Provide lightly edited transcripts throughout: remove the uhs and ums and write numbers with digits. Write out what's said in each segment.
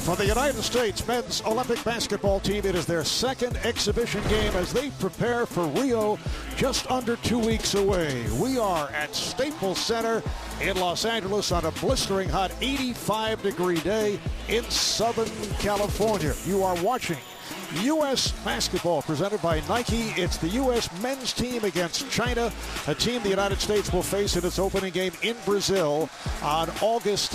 For the United States men's Olympic basketball team, it is their second exhibition game as they prepare for Rio just under 2 weeks away. We are at Staples Center in Los Angeles on a blistering hot 85-degree day in Southern California. You are watching U.S. basketball presented by Nike. It's the U.S. men's team against China, a team the United States will face in its opening game in Brazil on August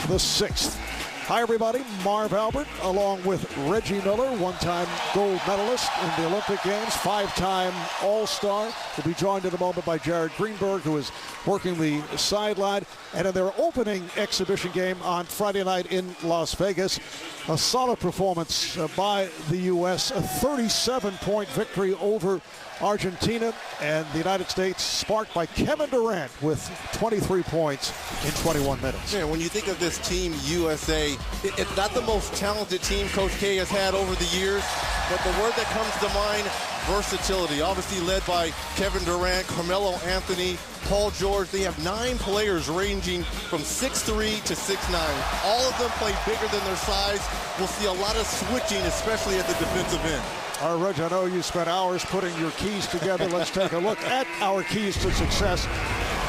the 6th. Hi, everybody. Marv Albert, along with Reggie Miller, one-time gold medalist in the Olympic Games, five-time All-Star. Will be joined in a moment by Jared Greenberg, who is working the sideline. And in their opening exhibition game on Friday night in Las Vegas, a solid performance by the U.S., a 37-point victory over Argentina, and the United States sparked by Kevin Durant with 23 points in 21 minutes. Yeah, when you think of this team, USA, it's not the most talented team Coach K has had over the years, but the word that comes to mind, versatility. Obviously led by Kevin Durant, Carmelo Anthony, Paul George. They have 9 players ranging from 6'3" to 6'9". All of them play bigger than their size. We'll see a lot of switching, especially at the defensive end. All right, Reg, I know you spent hours putting your keys together. Let's take a look at our keys to success,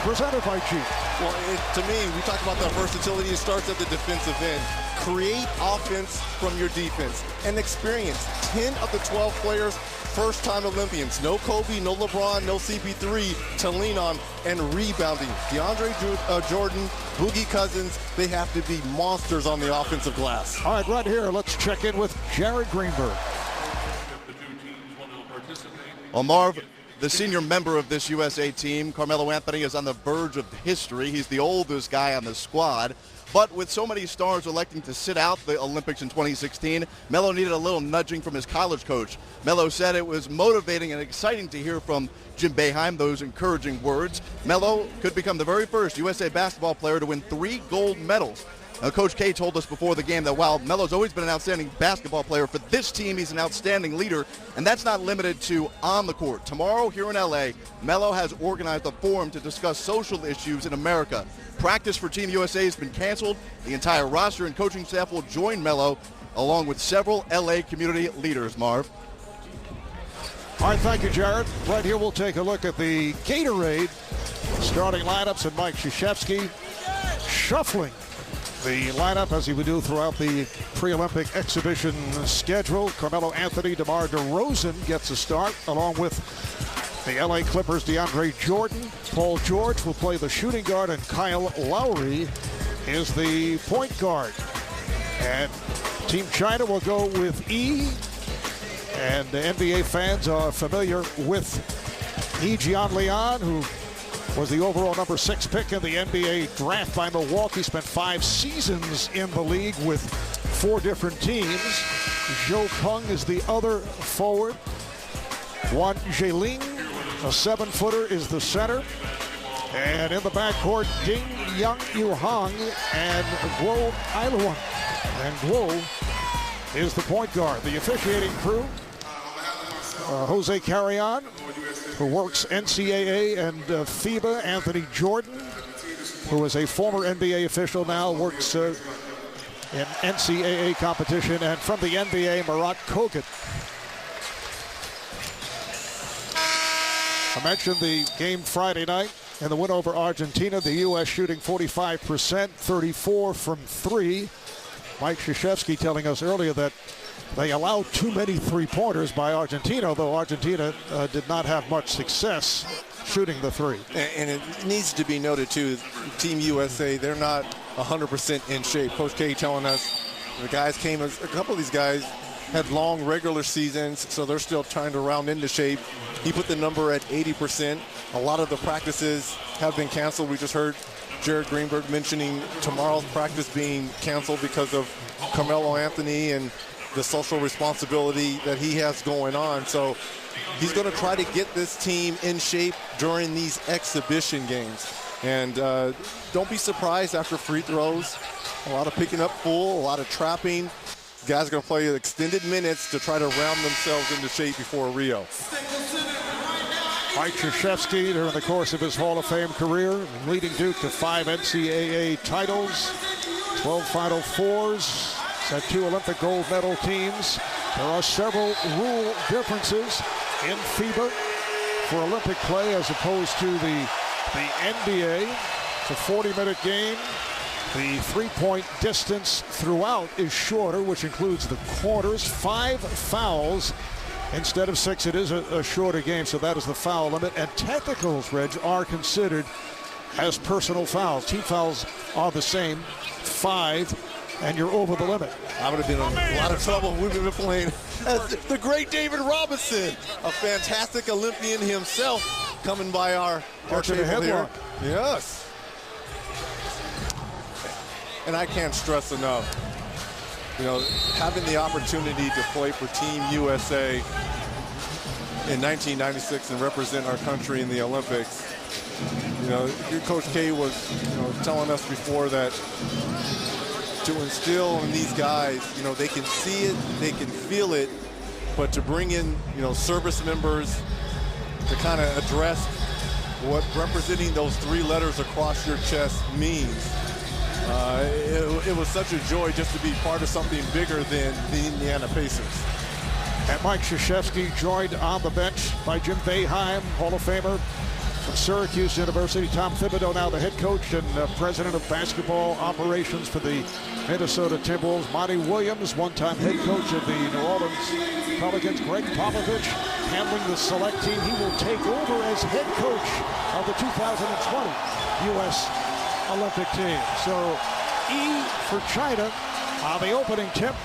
presented by Jeep. Well, to me, we talk about that versatility. It starts at the defensive end. Create offense from your defense and experience. 10 of the 12 players, first-time Olympians. No Kobe, no LeBron, no CP3 to lean on, and rebounding. DeAndre Jordan, Boogie Cousins, they have to be monsters on the offensive glass. All right, right here, let's check in with Jared Greenberg. Well, Marv, the senior member of this USA team, Carmelo Anthony, is on the verge of history. He's the oldest guy on the squad. But with so many stars electing to sit out the Olympics in 2016, Melo needed a little nudging from his college coach. Melo said it was motivating and exciting to hear from Jim Boeheim those encouraging words. Melo could become the very first USA basketball player to win 3 gold medals. Now, Coach K told us before the game that while Melo's always been an outstanding basketball player, for this team he's an outstanding leader, and that's not limited to on the court. Tomorrow here in L.A., Melo has organized a forum to discuss social issues in America. Practice for Team USA has been canceled. The entire roster and coaching staff will join Melo, along with several L.A. community leaders, Marv. All right, thank you, Jared. Right here, we'll take a look at the Gatorade starting lineups, and Mike Krzyzewski shuffling the lineup as he would do throughout the pre-Olympic exhibition schedule. Carmelo Anthony, DeMar DeRozan gets a start, along with the LA Clippers' DeAndre Jordan. Paul George will play the shooting guard, and Kyle Lowry is the point guard. And Team China will go with E, and the NBA fans are familiar with E. Jianlian, who was the overall number 6 pick in the NBA draft by Milwaukee. Spent 5 seasons in the league with 4 different teams. Zhou Peng is the other forward. Wan Zheling, a 7-footer, is the center. And in the backcourt, Ding Yang Hong and Guo Ailuan. And Guo is the point guard. The officiating crew, Jose Carrion, who works NCAA and FIBA. Anthony Jordan, who is a former NBA official, now works in NCAA competition. And from the NBA, Marat Kogut. I mentioned the game Friday night and the win over Argentina. The U.S. shooting 45%, 34 from 3. Mike Krzyzewski telling us earlier that they allowed too many three-pointers by Argentina, although Argentina did not have much success shooting the 3. And it needs to be noted, too, Team USA, they're not 100% in shape. Coach K telling us the guys came, a couple of these guys had long regular seasons, so they're still trying to round into shape. He put the number at 80%. A lot of the practices have been canceled. We just heard Jared Greenberg mentioning tomorrow's practice being canceled because of Carmelo Anthony and the social responsibility that he has going on. So he's going to try to get this team in shape during these exhibition games. And don't be surprised after free throws. A lot of picking up full, a lot of trapping. Guys are going to play extended minutes to try to round themselves into shape before Rio. Mike Krzyzewski, during the course of his Hall of Fame career, leading Duke to 5 NCAA titles, 12 Final Fours, got 2 Olympic gold medal teams. There are several rule differences in FIBA for Olympic play as opposed to the NBA. It's a 40-minute game. The three-point distance throughout is shorter, which includes the quarters. 5 fouls instead of 6. It is a shorter game, so that is the foul limit. And technicals, Reg, are considered as personal fouls. Team fouls are the same, 5, and you're over the limit. I would have been in a lot of trouble. We've been playing as the great David Robinson, a fantastic Olympian himself, coming by our table here. Yes. And I can't stress enough, having the opportunity to play for Team USA in 1996 and represent our country in the Olympics. Coach K was, telling us before that to instill in these guys, they can see it, they can feel it, but to bring in, service members to kind of address what representing those 3 letters across your chest means. It was such a joy just to be part of something bigger than the Indiana Pacers. And Mike Krzyzewski joined on the bench by Jim Boeheim, Hall of Famer from Syracuse University. Tom Thibodeau, now the head coach and president of basketball operations for the Minnesota Timberwolves. Monty Williams, one-time head coach of the New Orleans Pelicans. Greg Popovich handling the select team. He will take over as head coach of the 2020 U.S. Olympic team. So E for China on the opening tip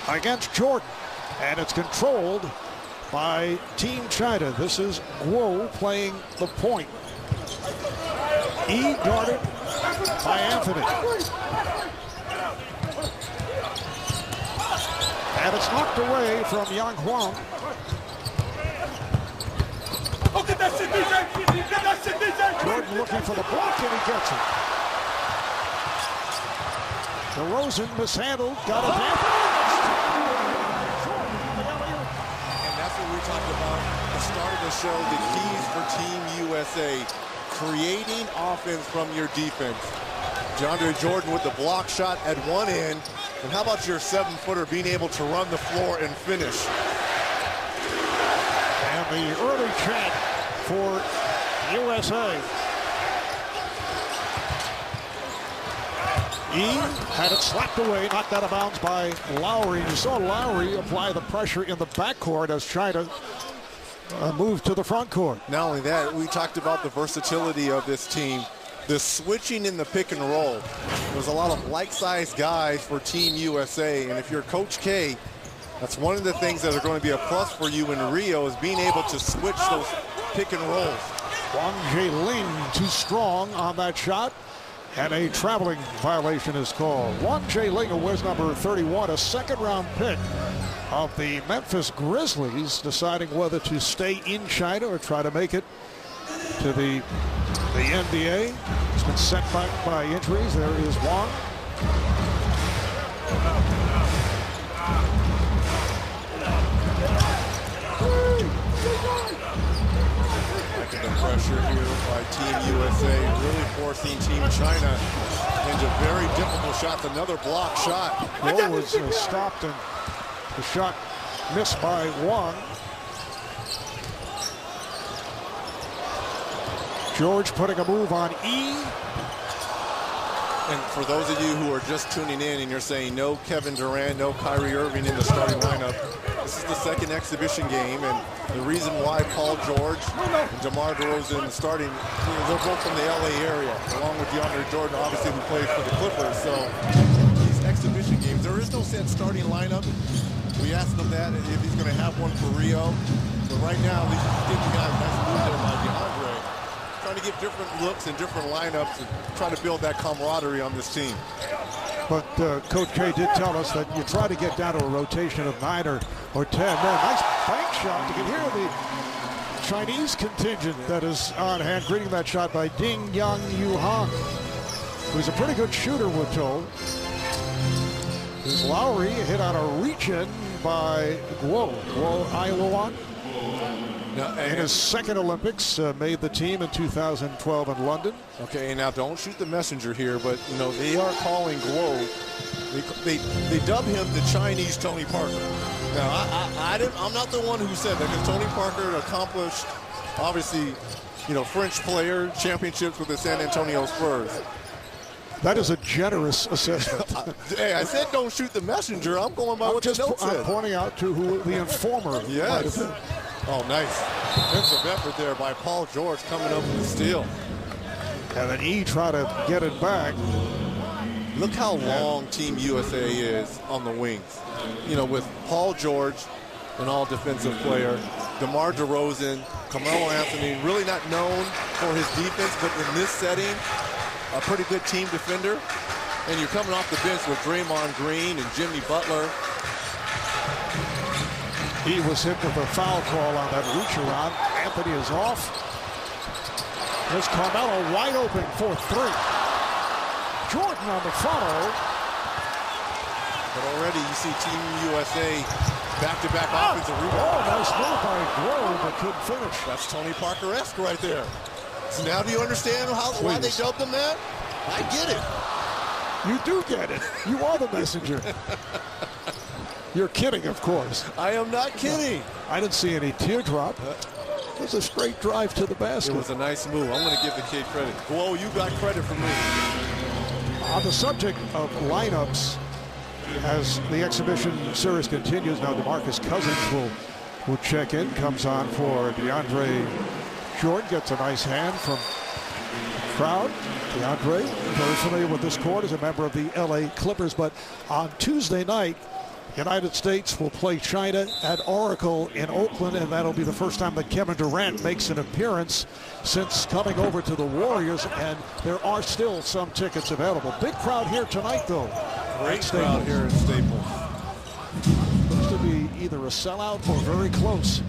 against Jordan. And it's controlled by Team China. This is Guo playing the point. E guarded by Anthony. And it's knocked away from Yang Huang. Jordan looking for the block, and he gets it. DeRozan mishandled, got it back. And that's what we talked about at the start of the show, the keys for Team USA. Creating offense from your defense. DeAndre Jordan with the block shot at one end. And how about your 7-footer being able to run the floor and finish? And the early chant for USA. E had it slapped away, knocked out of bounds by Lowry. You saw Lowry apply the pressure in the backcourt as China moved to the front court. Not only that, we talked about the versatility of this team. The switching in the pick and roll. There's a lot of like-sized guys for Team USA, and if you're Coach K, that's one of the things that are going to be a plus for you in Rio is being able to switch those pick and rolls. Wang Jiling too strong on that shot, and a traveling violation is called. Wang Jiling, who wears number 31, a second-round pick of the Memphis Grizzlies, deciding whether to stay in China or try to make it to the NBA. He's been sent back by injuries. There is Wang. The pressure here by Team USA, really forcing Team China into very difficult shots. Another block shot. Guo was stopped, and the shot missed by Wang. George putting a move on E. And for those of you who are just tuning in and you're saying no Kevin Durant, no Kyrie Irving in the starting lineup, this is the second exhibition game, and the reason why Paul George and DeMar DeRozan starting, they're both from the LA area, along with DeAndre Jordan, obviously, who plays for the Clippers. So these exhibition games, there is no set starting lineup. We asked him that if he's going to have one for Rio. But right now, these guys, nice move there by DeAndre, trying to give different looks and different lineups and try to build that camaraderie on this team. But Coach K did tell us that you try to get down to a rotation of 9 or 10. Man, nice bank shot. You can hear the Chinese contingent that is on hand, greeting that shot by Ding Yang Yuhan, who's a pretty good shooter, we're told. There's Lowry hit on a reach-in by Guo. Iowa one. in his second Olympics, made the team in 2012 in London. Okay, now don't shoot the messenger here, but they are calling Guo. They dub him the Chinese Tony Parker. Now I'm not the one who said that, because Tony Parker accomplished, obviously, French player championships with the San Antonio Spurs. That is a generous assessment. Hey, I said don't shoot the messenger. I'm going by what the note said. I'm pointing out to who the informer might have been. Oh, nice defensive effort there by Paul George coming up with the steal. And then he tried to get it back. Look how long Team USA is on the wings. With Paul George, an all-defensive player, DeMar DeRozan, Carmelo Anthony, really not known for his defense, but in this setting, a pretty good team defender. And you're coming off the bench with Draymond Green and Jimmy Butler. He was hit with a foul call on that reach around. Anthony is off. There's Carmelo wide open for three. Jordan on the follow. But already you see Team USA back-to-back offensive rebound. Oh, nice move by Grove, but couldn't finish. That's Tony Parker-esque right there. So now do you understand why they dubbed him that? I get it. You do get it. You are the messenger. You're kidding, of course. I am not kidding. I didn't see any teardrop. It was a straight drive to the basket. It was a nice move. I'm going to give the kid credit. Whoa, you got credit for me. On the subject of lineups, as the exhibition series continues, now DeMarcus Cousins will check in. Comes on for DeAndre Jordan. Gets a nice hand from the crowd. DeAndre, very familiar with this court as a member of the LA Clippers. But on Tuesday night, United States will play China at Oracle in Oakland, and that'll be the first time that Kevin Durant makes an appearance since coming over to the Warriors, and there are still some tickets available. Big crowd here tonight, though. Great crowd here at Staples. Looks to be either a sellout or very close.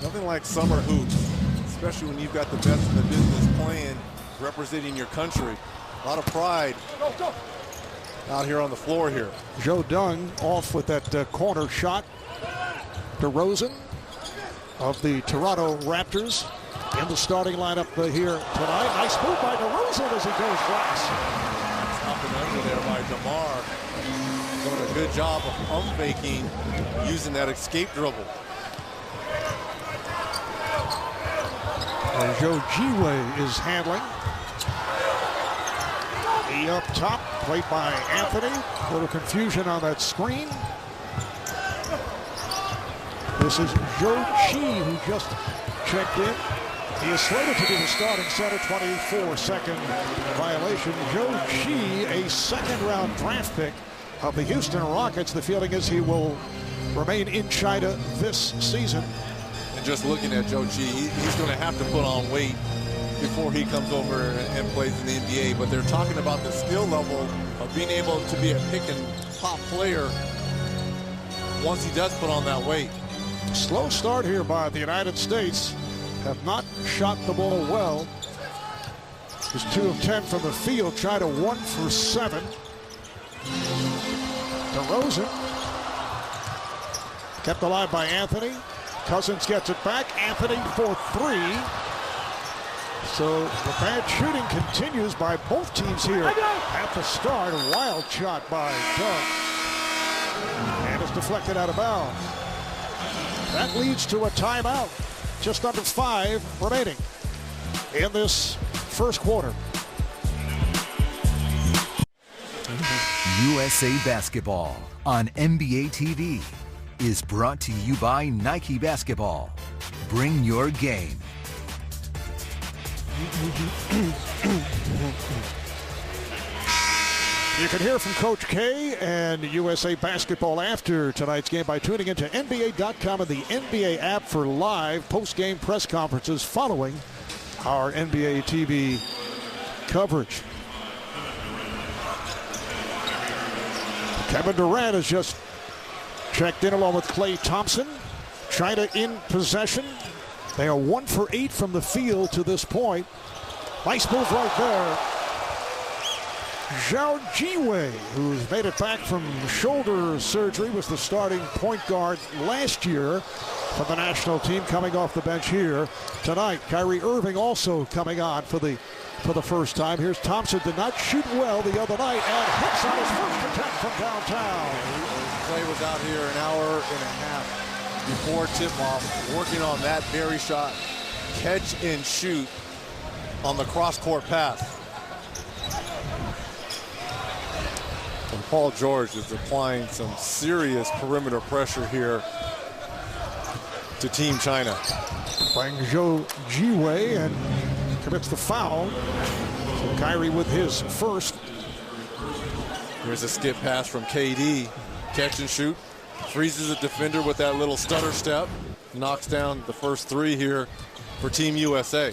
Nothing like summer hoops, especially when you've got the best in the business playing, representing your country. A lot of pride out here on the floor here. Joe Dung off with that corner shot. DeRozan of the Toronto Raptors in the starting lineup here tonight. Nice move by DeRozan as he goes glass. Up and under there by DeMar. Doing a good job of pump faking, using that escape dribble. And Joe Jiwei is handling. He up top, played by Anthony. A little confusion on that screen. This is Joe Chi, who just checked in. He is slated to be the starting center, 24-second violation. Joe Chi, a second-round draft pick of the Houston Rockets. The feeling is he will remain in China this season. And just looking at Joe Chi, he's going to have to put on weight before he comes over and plays in the NBA. But they're talking about the skill level of being able to be a pick and pop player once he does put on that weight. Slow start here by the United States. Have not shot the ball well. Just 2 of 10 from the field. China 1 for 7. DeRozan kept alive by Anthony. Cousins gets it back. Anthony for 3. So the bad shooting continues by both teams here at the start. A wild shot by Doug. And it's deflected out of bounds. That leads to a timeout. Just under 5 remaining in this first quarter. USA Basketball on NBA TV is brought to you by Nike Basketball. Bring your game. You can hear from Coach K and USA Basketball after tonight's game by tuning into NBA.com and the NBA app for live post-game press conferences following our NBA TV coverage. Kevin Durant has just checked in along with Klay Thompson. China in possession. They are 1 for 8 from the field to this point. Nice move right there. Zhao Jiwei, who's made it back from shoulder surgery, was the starting point guard last year for the national team coming off the bench here tonight. Kyrie Irving also coming on for the first time. Here's Thompson, did not shoot well the other night and hits on his first attempt from downtown. Clay was out here an hour and a half before tip-off working on that very shot. Catch and shoot on the cross-court pass. And Paul George is applying some serious perimeter pressure here to Team China. Playing Zhou Jiwei and commits the foul. So Kyrie with his first. Here's a skip pass from KD. Catch and shoot. Freezes a defender with that little stutter step. Knocks down the first three here for Team USA.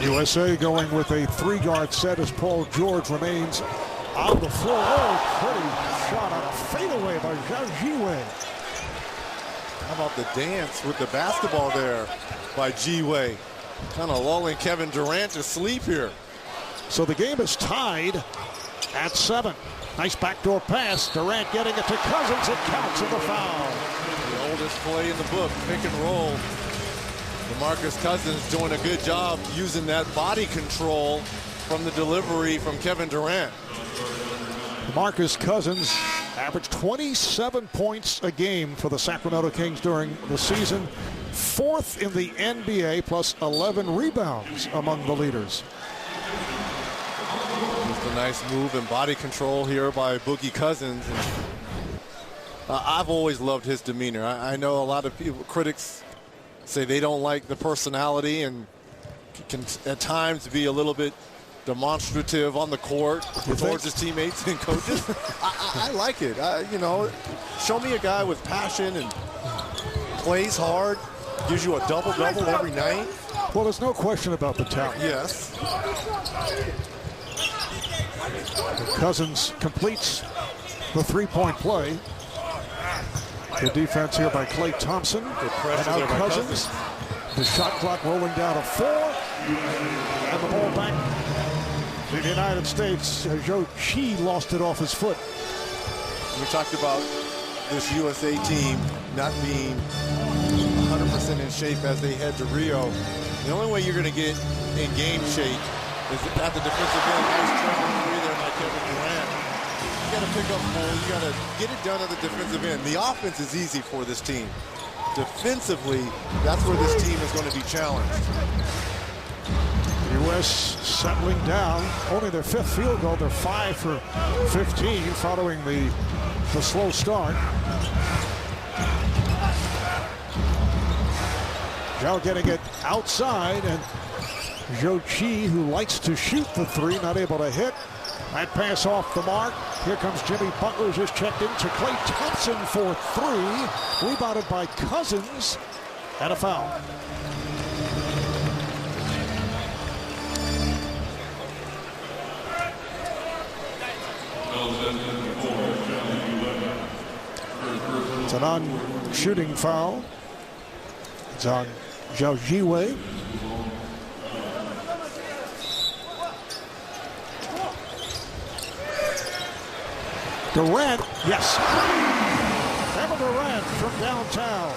USA going with a three-guard set as Paul George remains on the floor. Oh, pretty shot on a fadeaway by Zhou Jiwei. How about the dance with the basketball there by Jiwei? Kind of lulling Kevin Durant to sleep here. So the game is tied at 7. Nice backdoor pass. Durant getting it to Cousins. It counts in the foul. The oldest play in the book, pick and roll. DeMarcus Cousins doing a good job using that body control from the delivery from Kevin Durant. DeMarcus Cousins averaged 27 points a game for the Sacramento Kings during the season. 4th in the NBA, plus 11 rebounds among the leaders. Just a nice move and body control here by Boogie Cousins. I've always loved his demeanor. I know a lot of people, critics, say they don't like the personality and can at times be a little bit demonstrative on the court towards his teammates and coaches. I like it. You know, show me a guy with passion and plays hard, gives you a double-double every night. Well, there's no question about the talent. Yes. Cousins completes the three-point play. Good defense here by Klay Thompson. Good pressure and there now by Cousins. The shot clock rolling down to 4. And the ball back to the United States. Zhou Qi lost it off his foot. We talked about this USA team not being 100% in shape as they head to Rio. The only way you're going to get in game shape is at the defensive end. Nice traveling three there by Kevin Durant. You got to pick up ball. You got to get it done at the defensive end. The offense is easy for this team. Defensively, that's where this team is going to be challenged. The U.S. settling down. Only their 5th field goal. They're 5 for 15 following the slow start. Zhou getting it outside, and Zhou Qi, who likes to shoot the three, not able to hit. That pass off the mark. Here comes Jimmy Butler, just checked into Klay Thompson for 3. Rebounded by Cousins, and a foul. It's a non-shooting foul. It's on Zhou Jiwei. Durant, yes. Kevin Durant from downtown.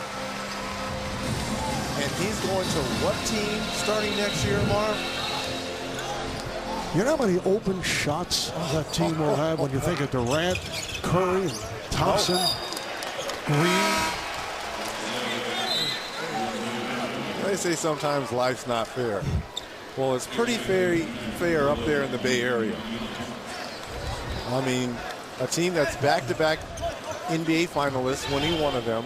And he's going to what team starting next year, Marv? You know how many open shots that team will have when you think of Durant, Curry, and Thompson, Green? They say sometimes life's not fair. Well, it's pretty fair up there in the Bay Area. I mean, a team that's back-to-back NBA finalists, winning one of them,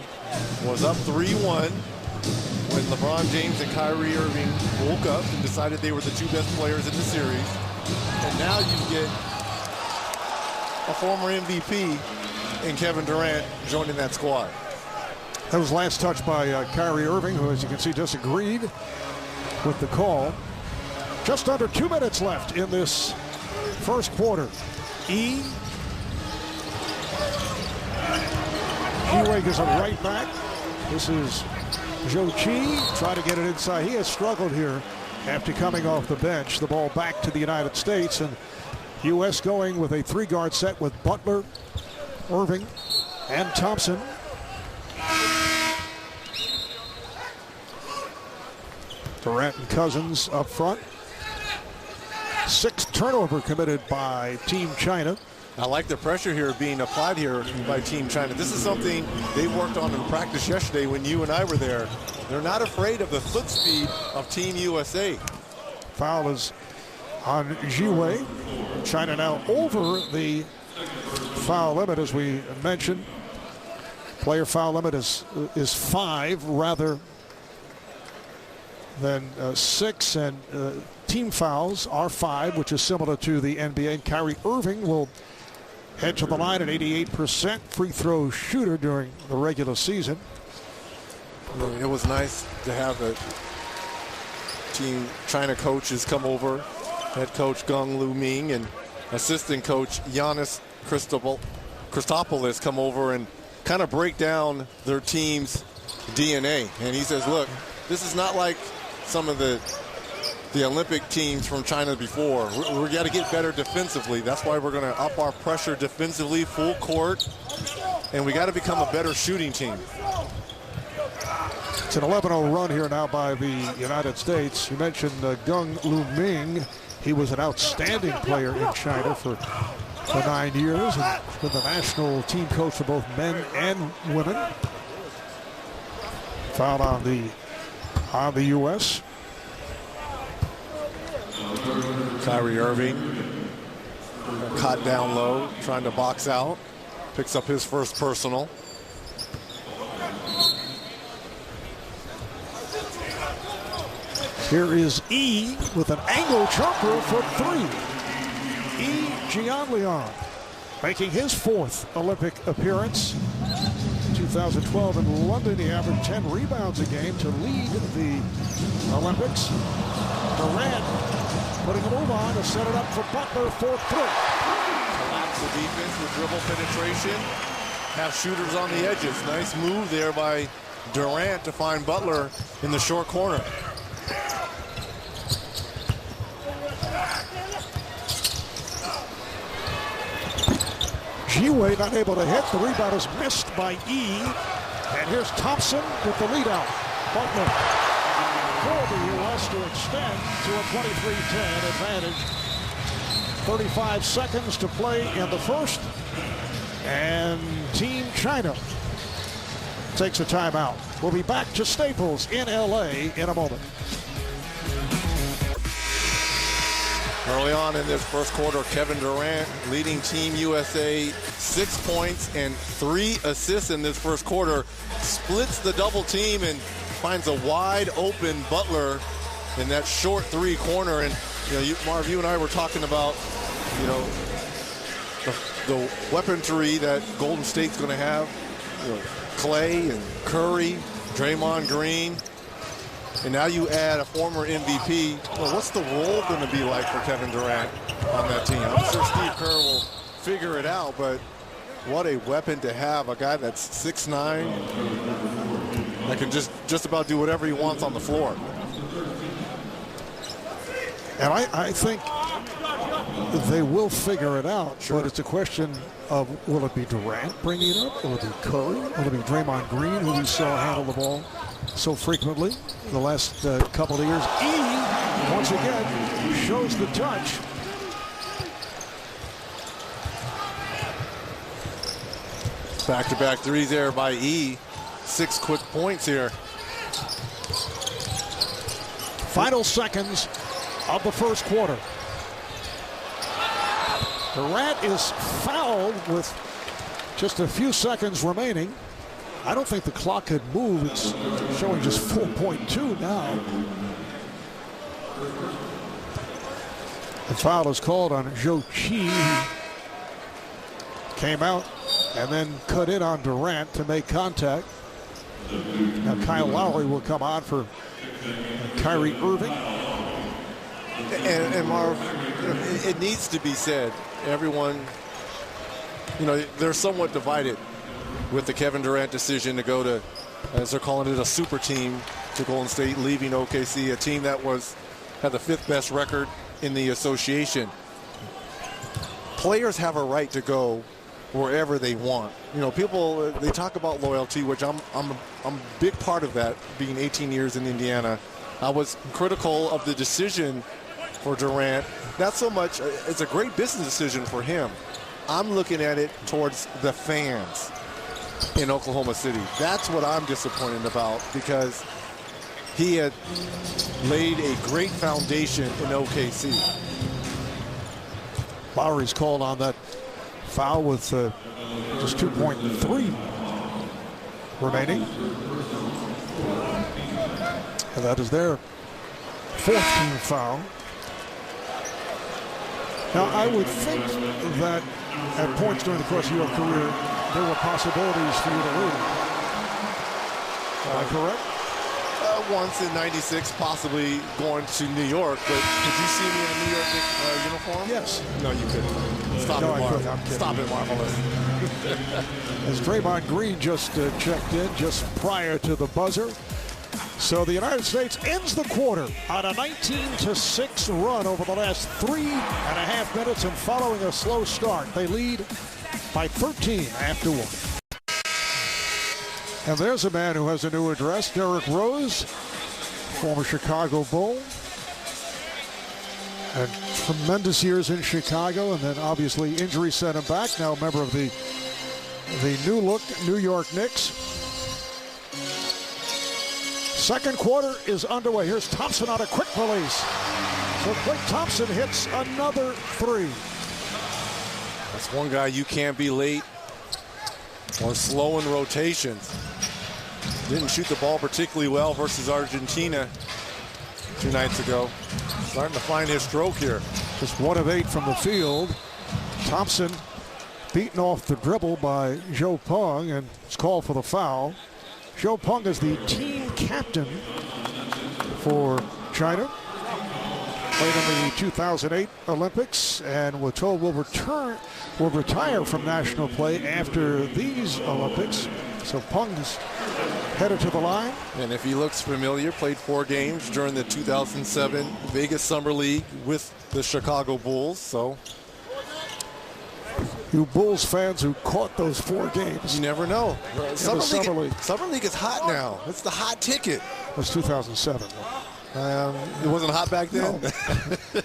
was up 3-1 when LeBron James and Kyrie Irving woke up and decided they were the 2 best players in the series. And now you get a former MVP in Kevin Durant joining that squad. That was last touch by Kyrie Irving, who, as you can see, disagreed with the call. Just under 2 minutes left in this first quarter. Jiwei gives it right back. This is Zhou Qi trying to get it inside. He has struggled here after coming off the bench. The ball back to the United States, and U.S. going with a 3-guard set with Butler, Irving, and Thompson. Durant and Cousins up front. 6th turnover committed by Team China. I like the pressure here being applied here by Team China. This is something they worked on in practice yesterday when you and I were there. They're not afraid of the foot speed of Team USA. Foul is on Jiwei. China now over the foul limit, as we mentioned. Player foul limit is 5 rather than 6, and team fouls are 5, which is similar to the NBA. And Kyrie Irving will head to the line at 88% free throw shooter during the regular season. It was nice to have the Team China coaches come over. Head coach Gung Lu Ming and assistant coach Giannis Christopoulos come over and kind of break down their team's DNA. And he says, look, this is not like some of the Olympic teams from China before. We got to get better defensively. That's why we're going to up our pressure defensively, full court, and we got to become a better shooting team. It's an 11-0 run here now by the United States. You mentioned Gung Lu Ming. He was an outstanding player in China for 9 years and been the national team coach for both men and women. Foul on the U.S. Kyrie Irving caught down low, trying to box out. Picks up his first personal. Here is E with an angle jumper for 3. E. Jianlian making his 4th Olympic appearance. 2012 in London, he averaged 10 rebounds a game to lead the Olympics. Durant putting a move on to set it up for Butler for 3. Collapse the defense with dribble penetration. Have shooters on the edges. Nice move there by Durant to find Butler in the short corner. Jiwei not able to hit. The rebound is missed by E. And here's Thompson with the lead out. Butler for the U.S. to extend to a 23-10 advantage. 35 seconds to play in the first. And Team China takes a timeout. We'll be back to Staples in L.A. in a moment. Early on in this first quarter, Kevin Durant leading Team USA 6 points and 3 assists in this first quarter. Splits the double team and finds a wide open Butler in that short 3 corner. And Marv, you and I were talking about, the weaponry that Golden State's going to have. Clay and Curry, Draymond Green. And now you add a former MVP. Well, what's the role going to be like for Kevin Durant on that team? I'm sure Steve Kerr will figure it out, but what a weapon to have. A guy that's 6'9", that can just about do whatever he wants on the floor. And I think they will figure it out, sure. But it's a question of, will it be Durant bringing it up? Will it be Curry? Will it be Draymond Green, who we saw handle the ball so frequently in the last couple of years? E, once again, shows the touch. Back-to-back threes there by E. 6 quick points here. Final seconds of the first quarter. Durant is fouled with just a few seconds remaining. I don't think the clock had moved. It's showing just 4.2 now. The foul is called on Zhou Qi, who came out and then cut in on Durant to make contact. Now Kyle Lowry will come on for Kyrie Irving. And Marv, it needs to be said, everyone, they're somewhat divided with the Kevin Durant decision to go to, as they're calling it, a super team to Golden State, leaving OKC, a team that had the 5th best record in the association. Players have a right to go wherever they want. You know, people, they talk about loyalty, which I'm a big part of that, being 18 years in Indiana. I was critical of the decision for Durant. Not so much, it's a great business decision for him. I'm looking at it towards the fans in Oklahoma City. That's what I'm disappointed about, because he had laid a great foundation in OKC. Lowry's called on that foul with just 2.3 remaining. And that is their 14th foul. Now, I would think that at points during the course of your career, there were possibilities for you to lead. Am I correct? Once in '96, possibly going to New York, but did you see me in a New York uniform? Yes. No, you couldn't. Stop it, Marv. Stop it, Marvelous. As Draymond Green just checked in just prior to the buzzer. So the United States ends the quarter on a 19-6 run over the last 3.5 minutes, and following a slow start, they lead by 13 after one. And there's a man who has a new address, Derrick Rose, former Chicago Bull. And tremendous years in Chicago, and then obviously injury sent him back. Now a member of the new look New York Knicks. Second quarter is underway. Here's Thompson on a quick release. So Klay Thompson hits another three. That's one guy you can't be late or slow in rotations. Didn't shoot the ball particularly well versus Argentina 2 nights ago. Starting to find his stroke here. Just 1 of 8 from the field. Thompson beaten off the dribble by Zhou Peng, and it's called for the foul. Zhou Peng is the team captain for China. Played in the 2008 Olympics, and we're told will retire from national play after these Olympics. So Peng's headed to the line. And if he looks familiar, played 4 games during the 2007 Vegas Summer League with the Chicago Bulls. So you Bulls fans who caught those 4 games. You never know. Summer League. Summer League is hot now. It's the hot ticket. It was 2007. It wasn't hot back then? No.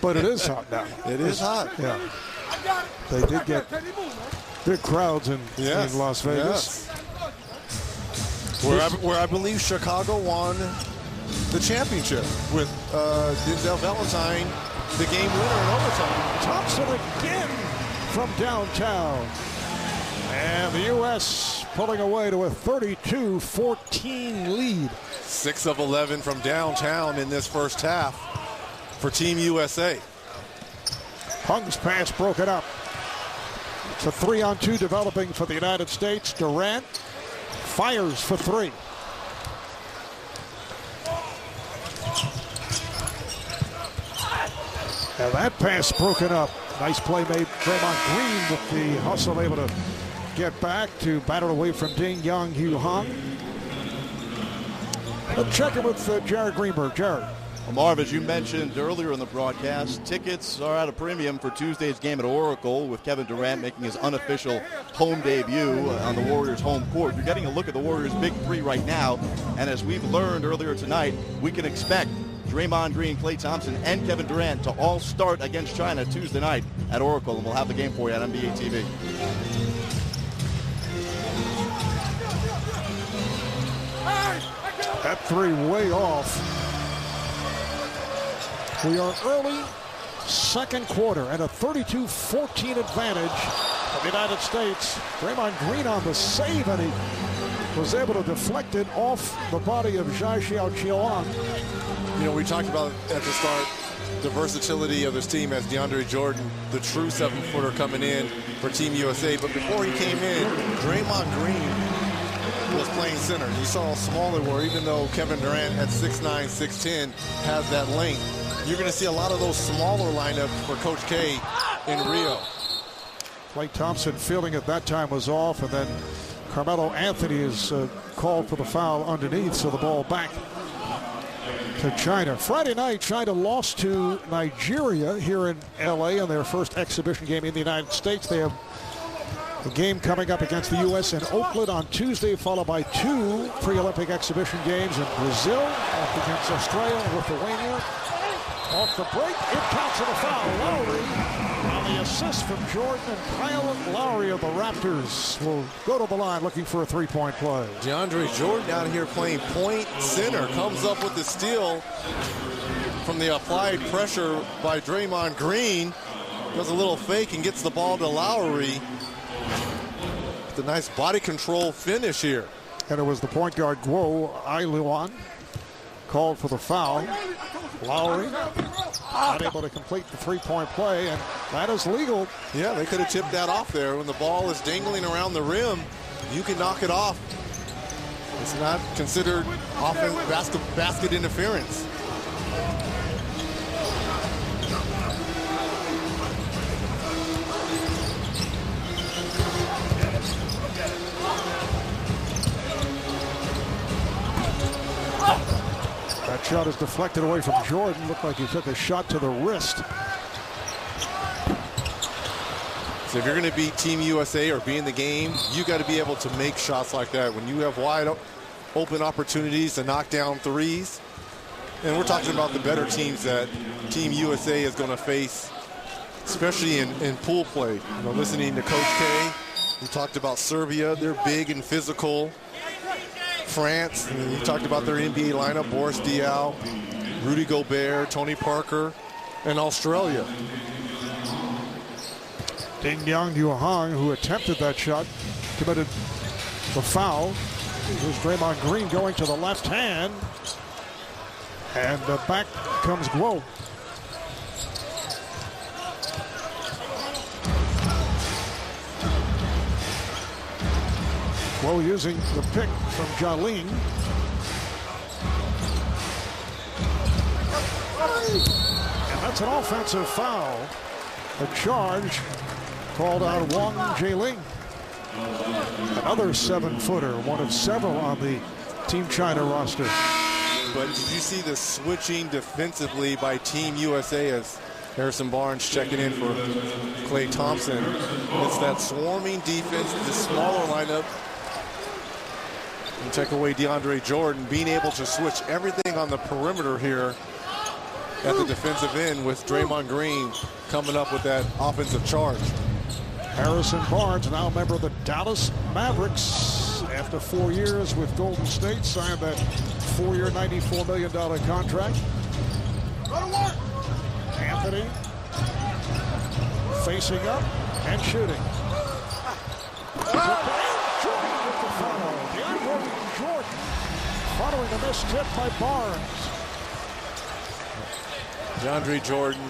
But it is hot now. It is hot. Yeah. They did get big crowds in Las Vegas. Yes. Where I believe Chicago won the championship with Denzel Valentine, the game winner in overtime. Thompson again from downtown. And the U.S. pulling away to a 32-14 lead. 6 of 11 from downtown in this first half for Team USA. Peng's pass broken up. It's a 3-on-2 developing for the United States. Durant fires for 3. And that pass broken up. Nice play made. Draymond Green with the hustle, able to get back to battle away from Ding Young-Hoo Han. Let's check in with Jared Greenberg. Jared. Well, Marv, as you mentioned earlier in the broadcast, tickets are at a premium for Tuesday's game at Oracle, with Kevin Durant making his unofficial home debut on the Warriors' home court. You're getting a look at the Warriors' big 3 right now, and as we've learned earlier tonight, we can expect Draymond Green, Klay Thompson, and Kevin Durant to all start against China Tuesday night at Oracle, and we'll have the game for you on NBA TV. That 3 way off. We are early second quarter and a 32-14 advantage of the United States. Draymond Green on the save, and he was able to deflect it off the body of Zhai Xiaoqian. You know, we talked about at the start the versatility of this team as DeAndre Jordan, the true 7-footer coming in for Team USA. But before he came in, Draymond Green was playing center. You saw smaller where even though Kevin Durant at 6'9", 6'10", has that length, you're going to see a lot of those smaller lineups for Coach K in Rio. Klay Thompson fielding at that time was off, and then Carmelo Anthony is called for the foul underneath, so the ball back to China. Friday night, China lost to Nigeria here in L.A. on their first exhibition game in the United States. They have The game coming up against the U.S. in Oakland on Tuesday, followed by 2 pre-Olympic exhibition games in Brazil, off against Australia and Lithuania. Off the break, it counts as a foul. Lowry on the assist from Jordan, and Kyle Lowry of the Raptors will go to the line looking for a three-point play. DeAndre Jordan out here playing point center, comes up with the steal from the applied pressure by Draymond Green. Does a little fake and gets the ball to Lowry. It's a nice body control finish here. And it was the point guard, Guo Ailuan, called for the foul. Lowry unable to complete the three-point play, and that is legal. Yeah, they could have tipped that off there. When the ball is dangling around the rim, you can knock it off. It's not considered offense basket interference. That shot is deflected away from Jordan. Looked like he took a shot to the wrist. So if you're going to beat Team USA or be in the game, you got to be able to make shots like that. When you have wide open opportunities to knock down threes, and we're talking about the better teams that Team USA is going to face, especially in pool play. You know, listening to Coach K, we talked about Serbia. They're big and physical. France, and he talked about their NBA lineup, Boris Diaw, Rudy Gobert, Tony Parker, and Australia. Ding Yang Yuhang, who attempted that shot, committed the foul. Here's Draymond Green going to the left hand. And back comes Guo. Guo using the pick from Jalin. And that's an offensive foul. A charge called on Wang Jiling. Another 7-footer, one of several on the Team China roster. But did you see the switching defensively by Team USA as Harrison Barnes checking in for Klay Thompson? It's that swarming defense, the smaller lineup. And take away DeAndre Jordan, being able to switch everything on the perimeter here at the defensive end with Draymond Green coming up with that offensive charge. Harrison Barnes, now a member of the Dallas Mavericks, after 4 years with Golden State, signed that 4-year, $94 million contract. Anthony facing up and shooting. Jordan with the foul. DeAndre Jordan following the missed tip by Barnes. DeAndre Jordan,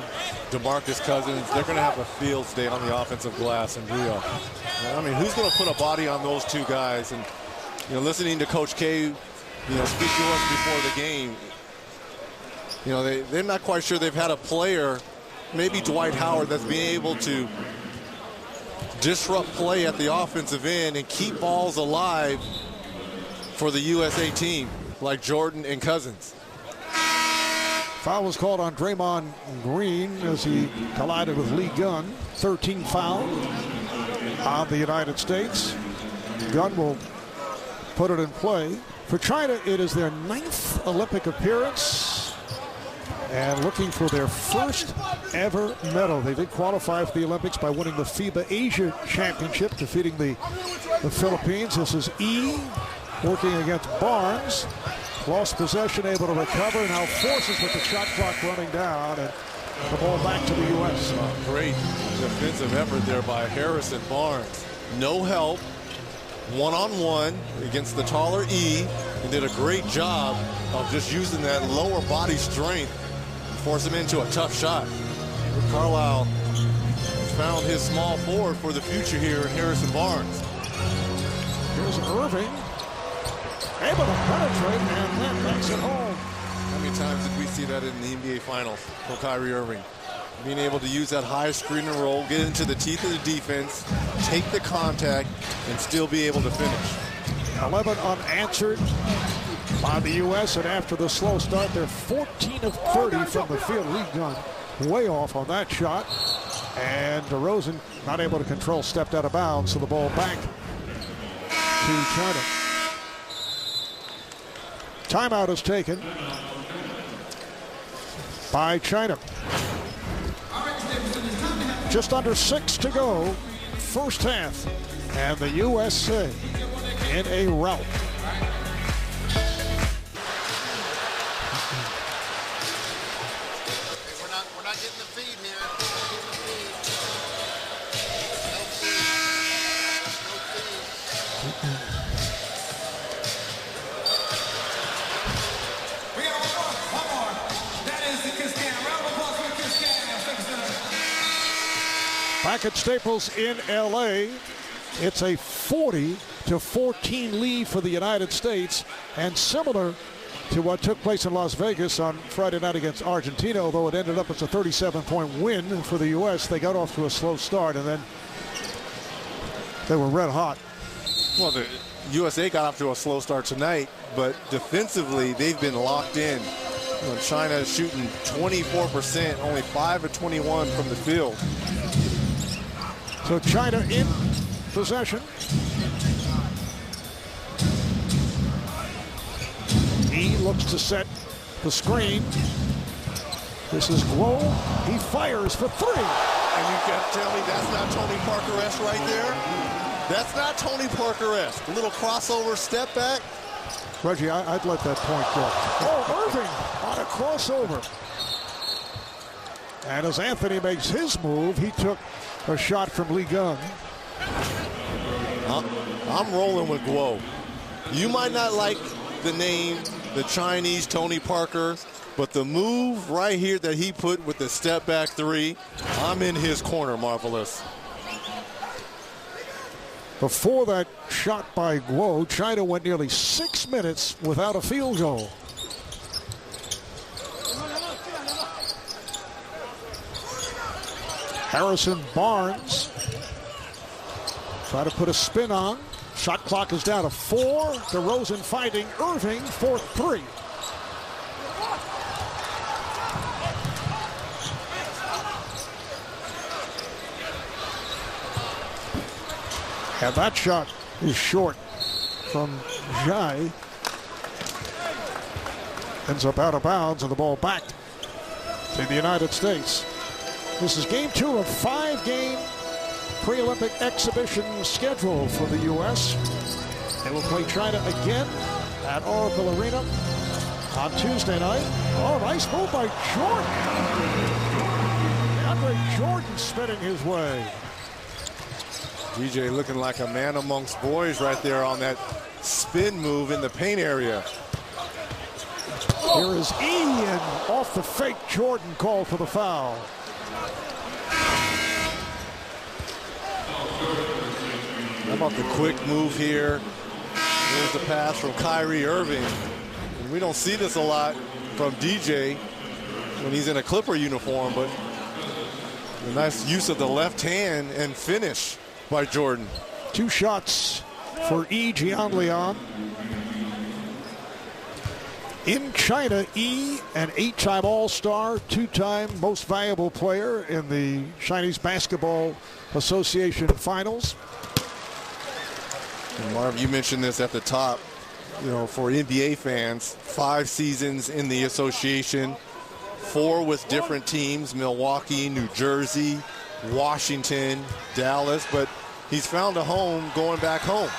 DeMarcus Cousins, they're going to have a field day on the offensive glass in Rio. I mean, who's going to put a body on those two guys? And, you know, listening to Coach K, you know, speak to us before the game, you know, they're not quite sure they've had a player, maybe Dwight Howard, that's being able to disrupt play at the offensive end and keep balls alive for the USA team, like Jordan and Cousins. Foul was called on Draymond Green as he collided with Lee Gunn. 13 foul on the United States. Gunn will put it in play. For China, it is their 9th Olympic appearance and looking for their first ever medal. They did qualify for the Olympics by winning the FIBA Asia Championship, defeating the Philippines. This is E working against Barnes. Lost possession, able to recover, now forces with the shot clock running down, and the ball back to the U.S. Great defensive effort there by Harrison Barnes. No help, one-on-one against the taller E, and did a great job of just using that lower body strength to force him into a tough shot. Carlisle has found his small forward for the future here in Harrison Barnes. Here's Irving. Able to penetrate and then makes it home. How many times did we see that in the NBA Finals for Kyrie Irving? Being able to use that high screen and roll, get into the teeth of the defense, take the contact, and still be able to finish. 11 unanswered by the U.S. and after the slow start, they're 14 of 30 from the field. Lee Gunn way off on that shot. And DeRozan, not able to control, stepped out of bounds, so the ball back to China. Timeout is taken by China. Just under 6 to go, first half, and the USA in a rout. We're not getting the feed here. We got one more. That is the Kiss Cam. Round of applause for Kiss Cam. Back at Staples in LA, it's a 40-14 lead for the United States, and similar to what took place in Las Vegas on Friday night against Argentina, although it ended up as a 37-point win for the U.S. They got off to a slow start, and then they were red hot. Well, the USA got off to a slow start tonight, but defensively, they've been locked in. China is shooting 24%, only 5 of 21 from the field. So China in possession. He looks to set the screen. This is Guo. He fires for 3. And you got to tell me that's not Tony Parker-esque right there? That's not Tony Parker-esque. A little crossover step back. Reggie, I'd let that point go. Oh, Irving on a crossover. And as Anthony makes his move, he took a shot from Lee Gung. I'm rolling with Guo. You might not like the name, the Chinese Tony Parker, but the move right here that he put with the step back 3, I'm in his corner, Marvelous. Before that shot by Guo, China went nearly 6 minutes without a field goal. Harrison Barnes try to put a spin on. Shot clock is down to 4. DeRozan finding Irving for 3. And that shot is short from Zhai. Ends up out of bounds, and the ball back to the United States. This is game 2 of 5-game pre-Olympic exhibition schedule for the U.S. They will play China again at Oracle Arena on Tuesday night. Oh, nice move by Jordan. DeAndre Jordan spinning his way. DJ looking like a man amongst boys right there on that spin move in the paint area. Here is Ian off the fake. Jordan called for the foul. How about the quick move here? There's the pass from Kyrie Irving. And we don't see this a lot from DJ when he's in a Clipper uniform, but a nice use of the left hand and finish by Jordan. 2 shots for E. Jianlian. In China, E, an 8-time All-Star, 2-time Most Valuable Player in the Chinese Basketball Association Finals. And Marv, you mentioned this at the top. You know, for NBA fans, 5 seasons in the association, 4 with different teams, Milwaukee, New Jersey, Washington, Dallas, but he's found a home going back home.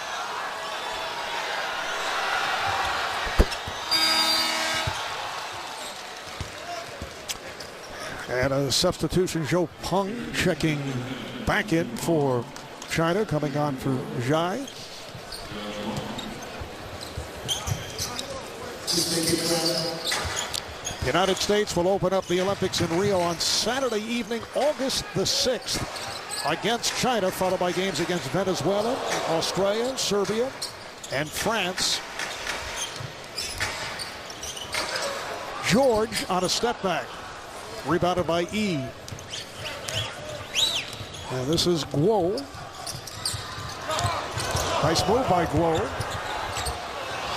And a substitution, Zhou Peng checking back in for China, coming on for Zhai. The United States will open up the Olympics in Rio on Saturday evening, August the 6th, against China, followed by games against Venezuela, Australia, Serbia, and France. George on a step back. Rebounded by E. And this is Guo. Nice move by Guo.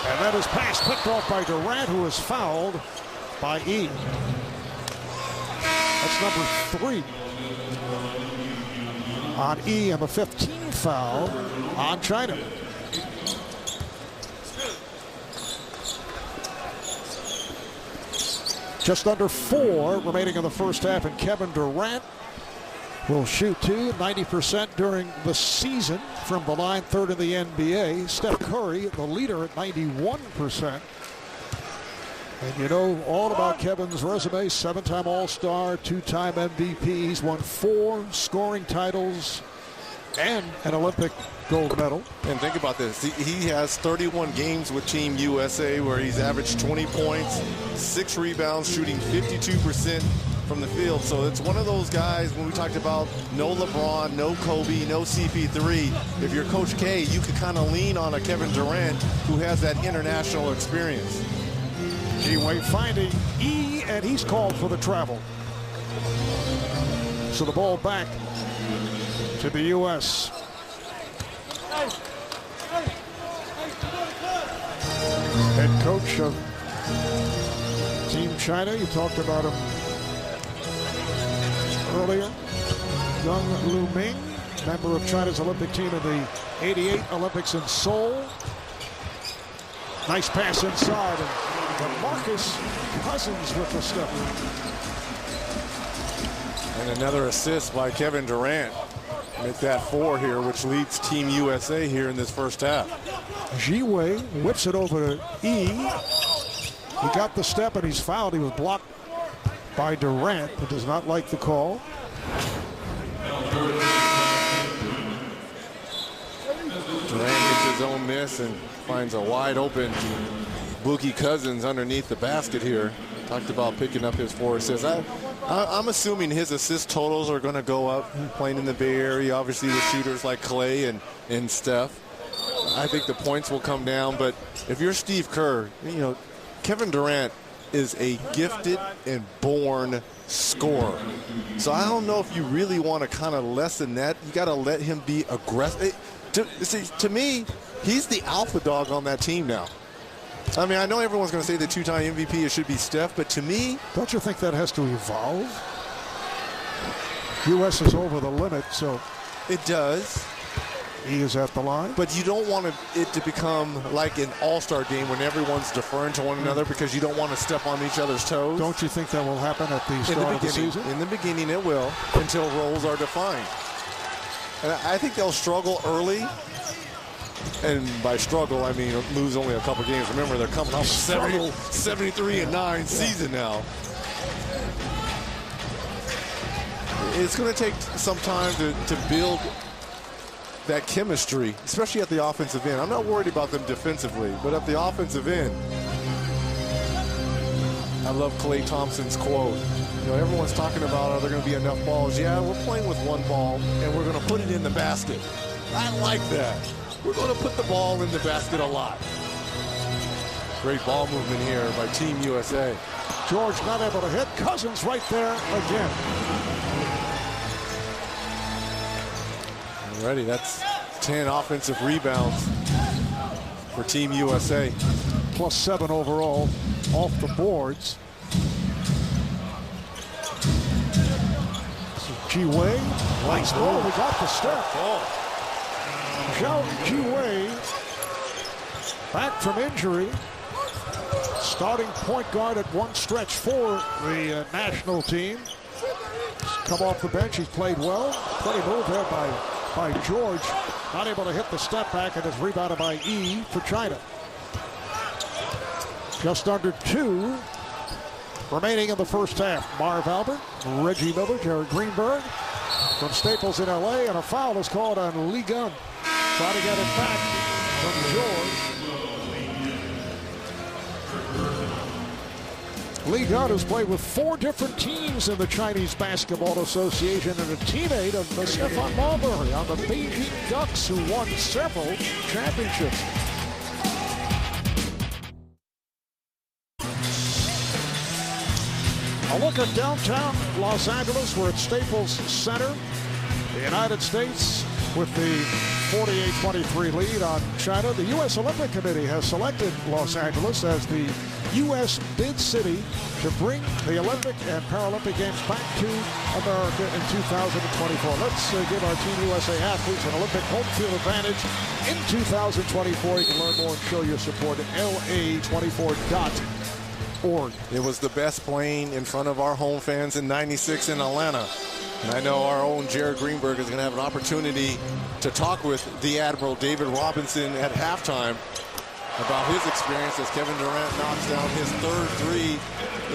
And that is pass picked off by Durant, who is fouled by E. That's number 3. on E and the 15th foul on China. Just under 4 remaining in the first half, and Kevin Durant will shoot 90% during the season from the line, third in the NBA. Steph Curry, the leader, at 91%. And you know all about Kevin's resume: 7-time All-Star, 2-time MVP. He's won 4 scoring titles and an Olympic gold medal. And think about this. He has 31 games with Team USA where he's averaged 20 points, 6 rebounds, shooting 52% from the field. So it's one of those guys, when we talked about no LeBron, no Kobe, no CP3, if you're Coach K, you could kind of lean on a Kevin Durant who has that international experience. G-Way finding E, and he's called for the travel. So the ball back to the U.S. Head coach of Team China, you talked about him earlier. Young Lu Ming, member of China's Olympic team in the '88 Olympics in Seoul. Nice pass inside, and Marcus Cousins with the step. And another assist by Kevin Durant. Make that 4 here, which leads Team USA here in this first half. Ji-Wei whips it over to E. He got the step and he's fouled. He was blocked by Durant, who does not like the call. Durant gets his own miss and finds a wide open Boogie Cousins underneath the basket here. Talked about picking up his 4 assists. I'm assuming his assist totals are going to go up playing in the Bay Area. Obviously, with shooters like Clay and Steph. I think the points will come down. But if you're Steve Kerr, you know, Kevin Durant is a gifted and born scorer. So I don't know if you really want to kind of lessen that. You got to let him be aggressive. To me, he's the alpha dog on that team now. I mean, I know everyone's going to say the 2-time MVP, it should be Steph, but to me... Don't you think that has to evolve? U.S. is over the limit, so... It does. He is at the line. But you don't want it to become like an all-star game when everyone's deferring to one another because you don't want to step on each other's toes. Don't you think that will happen at the start of the season? In the beginning, it will, until roles are defined. And I think they'll struggle early. And by struggle, I mean lose only a couple games. Remember, they're coming off a 73-9 season now. It's going to take some time to build that chemistry, especially at the offensive end. I'm not worried about them defensively, but at the offensive end, I love Klay Thompson's quote. You know, everyone's talking about, are there going to be enough balls? Yeah, we're playing with 1 ball, and we're going to put it in the basket. I like that. We're going to put the ball in the basket a lot. Great ball movement here by Team USA. George not able to hit. Cousins right there again. Already, that's 10 offensive rebounds for Team USA. Plus 7 overall off the boards. Ji-Wei. Nice ball. We got the step. Zhao Ji-Wei back from injury. Starting point guard at one stretch for the national team. Come off the bench. He's played well. Plenty move there by George. Not able to hit the step back, and is rebounded by E for China. Just under 2 remaining in the first half. Marv Albert, Reggie Miller, Jared Greenberg from Staples in LA, and a foul is called on Lee Gunn. Try to get it back from George. Lee Gunn has played with 4 different teams in the Chinese Basketball Association and a teammate of Stefan Marbury on the Beijing Ducks, who won several championships. A look at downtown Los Angeles. We're at Staples Center. The United States with the 48-23 lead on China. The U.S. Olympic Committee has selected Los Angeles as the U.S. bid city to bring the Olympic and Paralympic Games back to America in 2024. Let's give our Team USA athletes an Olympic home field advantage in 2024. You can learn more and show your support at la24.org. It was the best playing in front of our home fans in '96 in Atlanta. And I know our own Jared Greenberg is going to have an opportunity to talk with the Admiral David Robinson at halftime about his experience as Kevin Durant knocks down his third three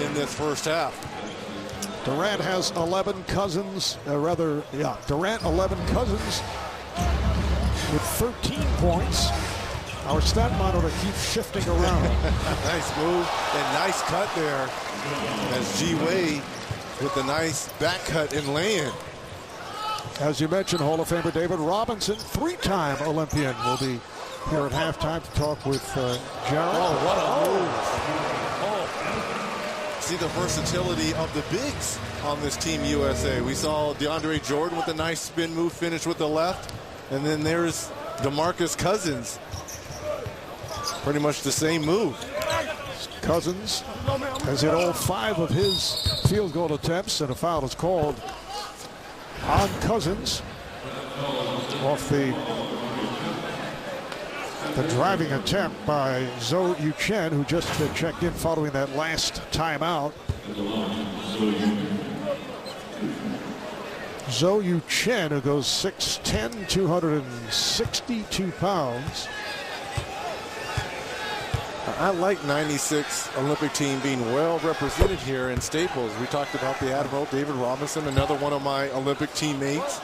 in this first half. Durant has 11 Cousins, Durant 11 Cousins with 13 points. Our stat monitor keeps shifting around. Nice move and nice cut there as G-Wade with the nice back cut and lay-in. As you mentioned, Hall of Famer David Robinson, three-time Olympian, will be here at halftime to talk with Jared. Oh, what a move. See the versatility of the bigs on this Team USA. We saw DeAndre Jordan with a nice spin move, finish with the left. And then there's DeMarcus Cousins. Pretty much the same move. Cousins has hit all 5 of his field goal attempts, and a foul is called on Cousins off the driving attempt by Zhou Yuchen, who just checked in following that last timeout. Zhou Yuchen, who goes 6'10", 262 pounds. I like '96 Olympic team being well represented here in Staples. We talked about the Admiral David Robinson, another one of my Olympic teammates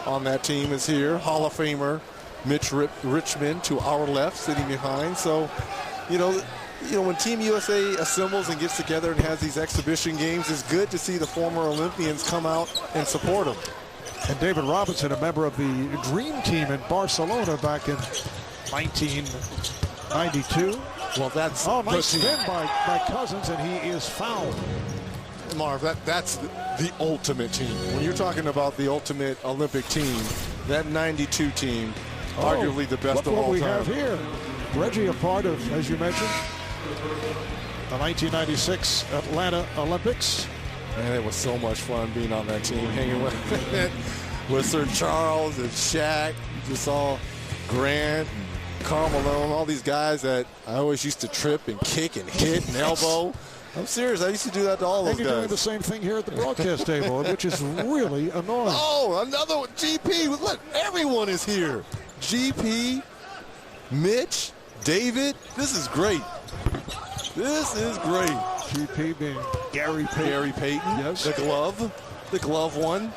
on that team is here. Hall of Famer Mitch Richmond to our left, sitting behind. So, you know, when Team USA assembles and gets together and has these exhibition games, it's good to see the former Olympians come out and support them. And David Robinson, a member of the Dream Team in Barcelona back in 1992. Well, that's nice spin by Cousins, and he is fouled. Marv, that's the ultimate team. When you're talking about the ultimate Olympic team, that '92 team, arguably the best of all time. Look what we have here. Reggie, a part of, as you mentioned, the 1996 Atlanta Olympics. Man, it was so much fun being on that team, hanging with Sir Charles and Shaq. You just saw Grant and Karl Malone, all these guys that I always used to trip and kick and hit and elbow. I'm serious. I used to do that to all those guys. And you're doing the same thing here at the broadcast table, which is really annoying. Oh, another one. GP. Look, everyone is here. GP, Mitch, David. This is great. This is great. GP being Gary Payton. Gary Payton. Yes. The glove one.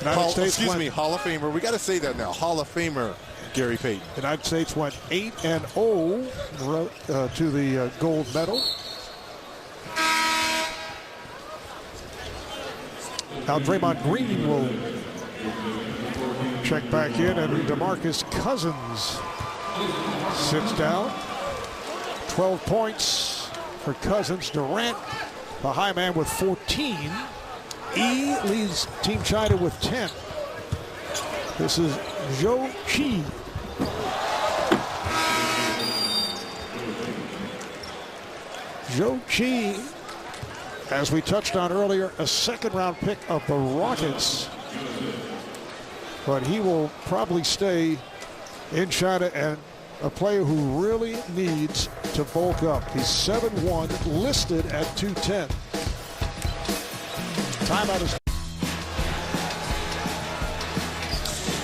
Hall of Famer. We got to say that now. Hall of Famer Gary Payton. The United States went 8-0 to the gold medal. Now Draymond Green will check back in, and DeMarcus Cousins sits down. 12 points for Cousins. Durant, the high man, with 14. E leads Team China with 10. This is Zhou Qi. Zhou Qi, as we touched on earlier, a second-round pick of the Rockets. But he will probably stay in China, and a player who really needs to bulk up. He's 7'1", listed at 210. Timeout is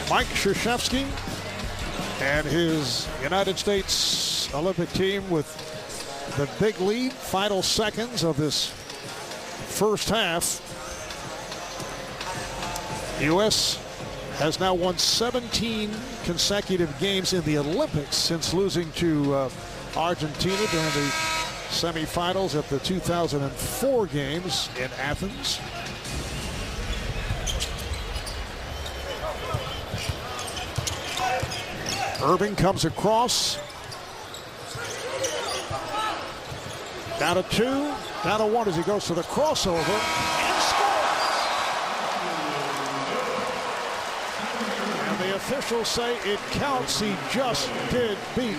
Mike Krzyzewski and his United States Olympic team with the big lead. Final seconds of this first half. The U.S. has now won 17 consecutive games in the Olympics since losing to Argentina during the semifinals at the 2004 games in Athens. Irving comes across. Down to 2, down to 1 as he goes to the crossover and scores. And the officials say it counts. He just did beat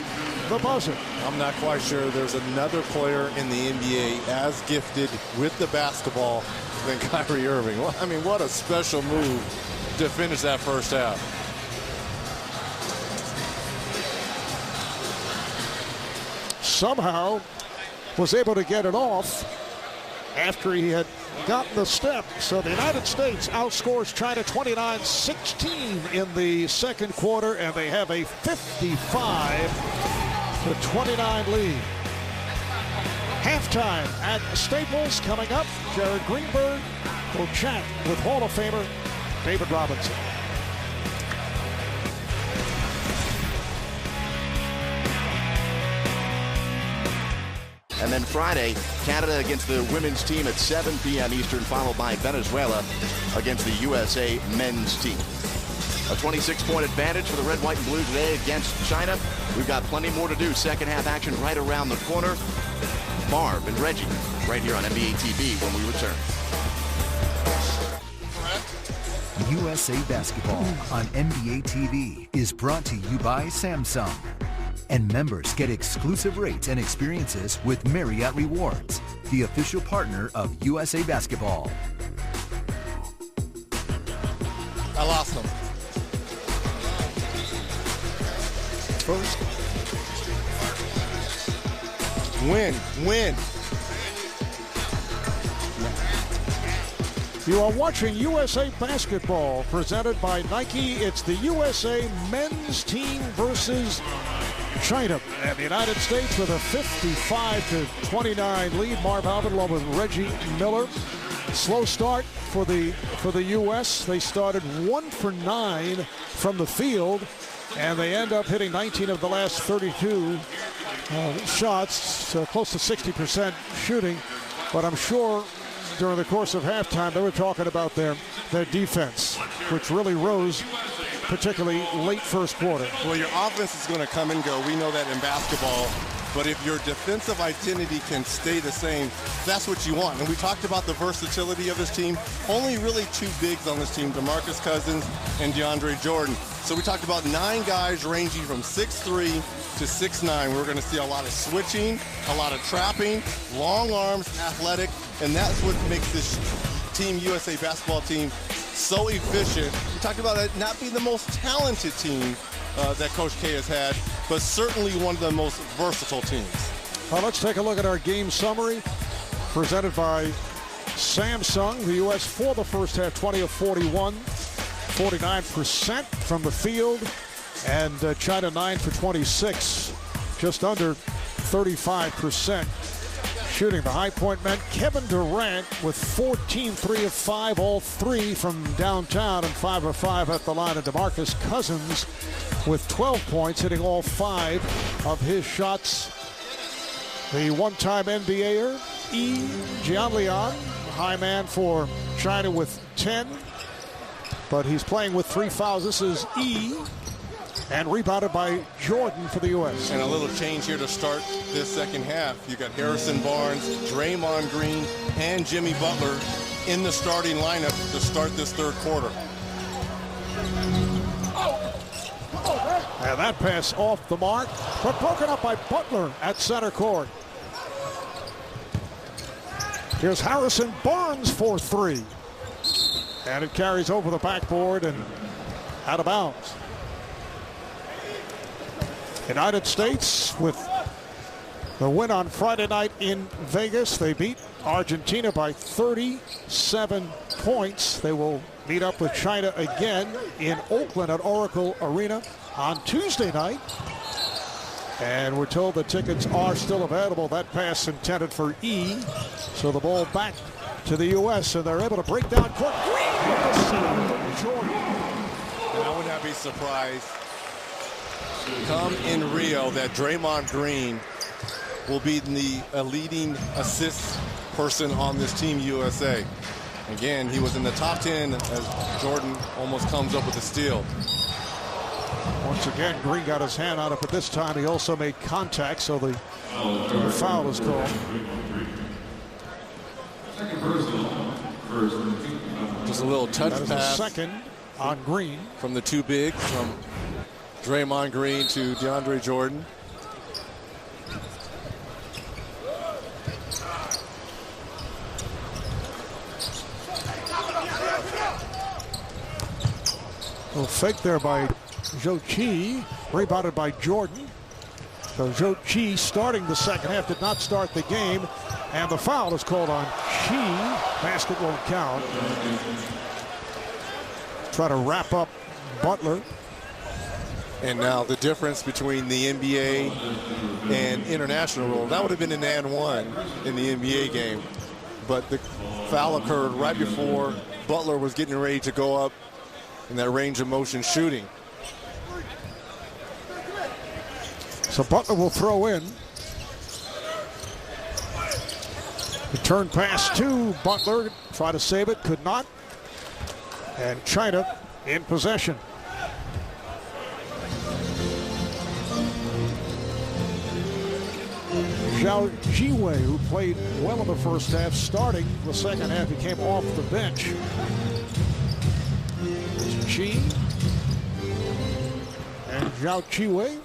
the buzzer. I'm not quite sure there's another player in the NBA as gifted with the basketball than Kyrie Irving. Well, I mean, what a special move to finish that first half. Somehow was able to get it off after he had gotten the step. So the United States outscores China 29-16 in the second quarter, and they have a 55-29 lead. Halftime at Staples coming up. Jared Greenberg will chat with Hall of Famer David Robinson. And then Friday, Canada against the women's team at 7 p.m. Eastern, followed by Venezuela against the USA men's team. A 26-point advantage for the red, white, and blue today against China. We've got plenty more to do. Second half action right around the corner. Marv and Reggie right here on NBA TV when we return. USA Basketball on NBA TV is brought to you by Samsung. And members get exclusive rates and experiences with Marriott Rewards, the official partner of USA Basketball. I lost him. First. Win. You are watching USA Basketball presented by Nike. It's the USA men's team versus China, and the United States with a 55-29 lead. Marv Albert along with Reggie Miller. Slow start for the U.S. They started 1 for 9 from the field, and they end up hitting 19 of the last 32 shots, so close to 60% shooting. But I'm sure during the course of halftime they were talking about their defense, which really rose, particularly late first quarter. Well, your offense is going to come and go. We know that in basketball. But if your defensive identity can stay the same, that's what you want. And we talked about the versatility of this team. Only really 2 bigs on this team, DeMarcus Cousins and DeAndre Jordan. So we talked about 9 guys ranging from 6'3" to 6'9". We're going to see a lot of switching, a lot of trapping, long arms, athletic, and that's what makes this Team USA basketball team so efficient. We talked about it not being the most talented team that Coach K has had, but certainly one of the most versatile teams. Well, let's take a look at our game summary presented by Samsung. The U.S. for the first half, 20 of 41, 49% from the field, and China 9 for 26, just under 35% shooting. The high point man Kevin Durant with 14, 3 of 5, all 3 from downtown, and 5 of 5 at the line. And DeMarcus Cousins with 12 points, hitting all 5 of his shots. The one-time NBAer, Jianlian, high man for China with 10, but he's playing with 3 fouls. This is and rebounded by Jordan for the U.S. And a little change here to start this second half. You got Harrison Barnes, Draymond Green, and Jimmy Butler in the starting lineup to start this third quarter. And that pass off the mark, but broken up by Butler at center court. Here's Harrison Barnes for 3. And it carries over the backboard and out of bounds. United States with the win on Friday night in Vegas. They beat Argentina by 37 points. They will meet up with China again in Oakland at Oracle Arena on Tuesday night. And we're told the tickets are still available. That pass intended for E. So the ball back to the U.S. and they're able to break down court. Jordan. And I would not be surprised come in Rio that Draymond Green will be the leading assist person on this Team USA. Again, he was in the top 10 as Jordan almost comes up with a steal. Once again, Green got his hand on it, but this time he also made contact, so the foul is called. Just a little touch that is pass. The second on Green. From the two bigs, from Draymond Green to DeAndre Jordan. A fake there by Zhou Qi, rebounded by Jordan. So Zhou Qi starting the second half, did not start the game, and the foul is called on Qi. Basket won't count. Try to wrap up Butler. And now the difference between the NBA and international rule, that would have been an and one in the NBA game. But the foul occurred right before Butler was getting ready to go up in that range of motion shooting. So Butler will throw in. Return pass to Butler. Try to save it, could not. And China in possession. Zhao Jiwei, who played well in the first half, starting the second half, he came off the bench. Chi and Zhao Jiwei,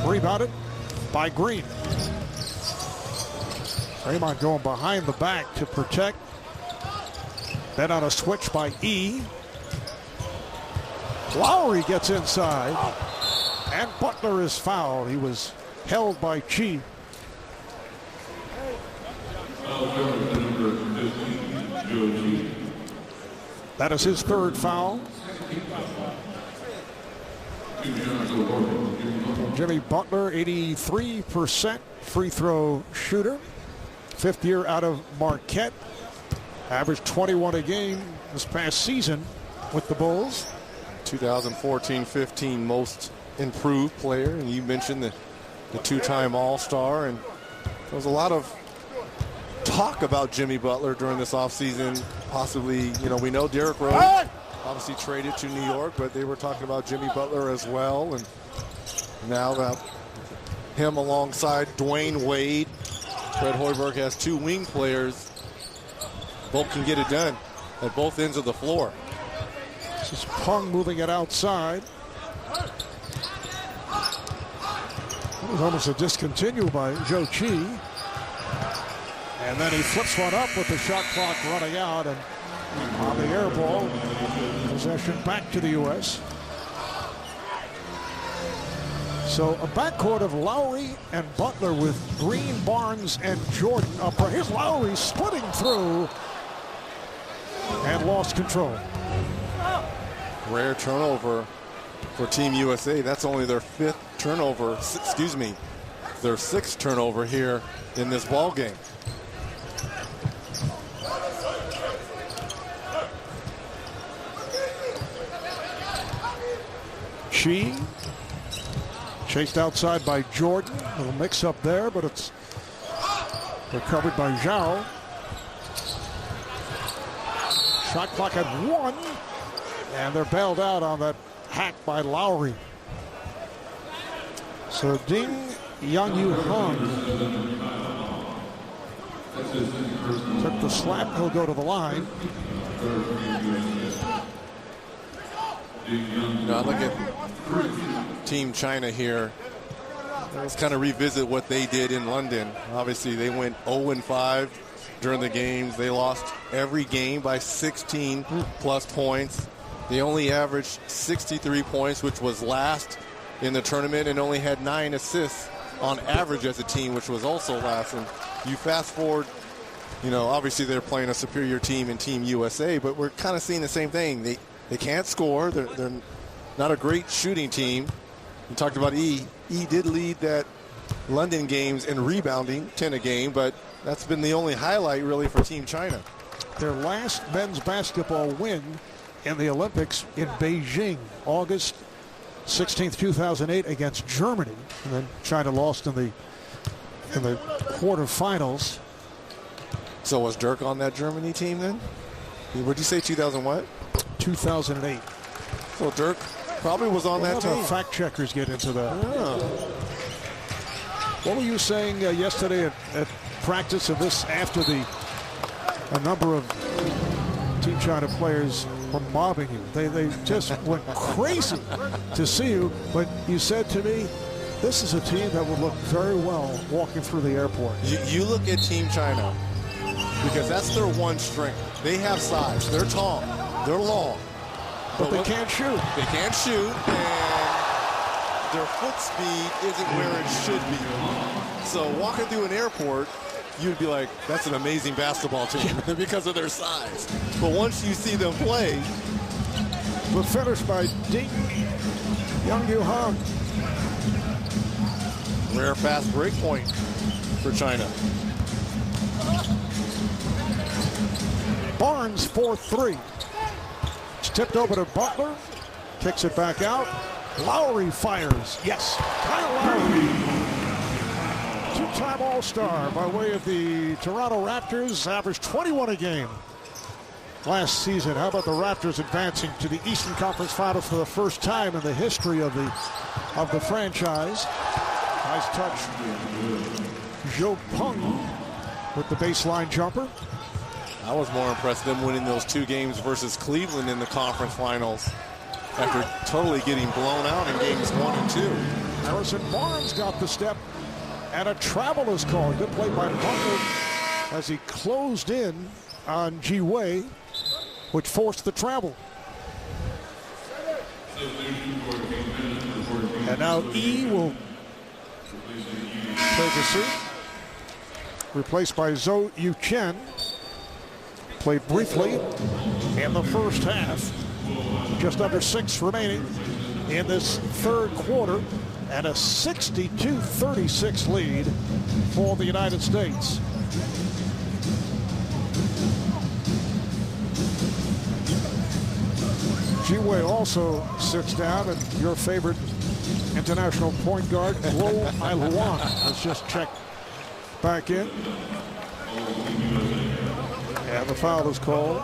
rebounded by Green. Draymond going behind the back to protect. Then on a switch by E. Lowry gets inside. And Butler is fouled. He was held by Chi. That is his third foul. Jimmy Butler, 83% free throw shooter. Fifth year out of Marquette. Averaged 21 a game this past season with the Bulls. 2014-15 most improved player. And you mentioned the two-time All-Star. And there was a lot of talk about Jimmy Butler during this offseason. Possibly, we know Derrick Rose obviously traded to New York, but they were talking about Jimmy Butler as well. And now that him alongside Dwayne Wade, Fred Hoiberg has two wing players. Both can get it done at both ends of the floor. This is Pung moving it outside. It was almost a discontinue by Zhou Qi. And then he flips one up with the shot clock running out, and on the air ball, possession back to the U.S. So a backcourt of Lowry and Butler with Green, Barnes, and Jordan up there. Here's Lowry splitting through and lost control. Rare turnover for Team USA. That's only their fifth turnover, their sixth turnover here in this ball game. Chi chased outside by Jordan. A little mix up there, but it's recovered by Zhao. Shot clock at 1, and they're bailed out on that hack by Lowry. So Ding Yang-Yu Hung took the slap. He'll go to the line. Now look at Team China here. Let's kind of revisit what they did in London. Obviously, they went 0-5 during the games. They lost every game by 16 plus points. They only averaged 63 points, which was last in the tournament, and only had 9 assists on average as a team, which was also last. And you fast forward, obviously they're playing a superior team in Team USA, but we're kind of seeing the same thing. They can't score. They're not a great shooting team. We talked about E. E did lead that London games in rebounding, 10 a game, but that's been the only highlight really for Team China. Their last men's basketball win in the Olympics in Beijing, August 16th, 2008 against Germany. And then China lost in the quarterfinals. So was Dirk on that Germany team then? Would you say 2000 what? 2008. So Dirk probably was on that team. Fact checkers get into that. Yeah. What were you saying yesterday at practice of this after a number of Team China players were mobbing you. They just went crazy to see you. But you said to me, this is a team that would look very well walking through the airport. You look at Team China, because that's their one strength. They have size. They're tall. They're long. But they can't shoot. They can't shoot, and their foot speed isn't where it should be. So walking through an airport, you'd be like, that's an amazing basketball team because of their size. But once you see them play. But finished by Ding Young-Yu Hong. Rare fast break point for China. Barnes 4-3. It's tipped over to Butler. Kicks it back out. Lowry fires. Yes. Kyle Lowry. Two-time All-Star by way of the Toronto Raptors. Averaged 21 a game last season. How about the Raptors advancing to the Eastern Conference Finals for the first time in the history of the franchise? Nice touch. Zhou Peng with the baseline jumper. I was more impressed them winning those 2 games versus Cleveland in the conference finals after totally getting blown out in games 1 and 2. Harrison Barnes got the step, and a travel is called. Good play by Butler as he closed in on Ji Wei, which forced the travel. And now E will take a seat, replaced by Zhou Yuchen. Played briefly in the first half. Just under 6 remaining in this third quarter, and a 62-36 lead for the United States. Ji Wei also sits down, and your favorite international point guard, Guo Ailuan, has just checked back in. And the foul is called.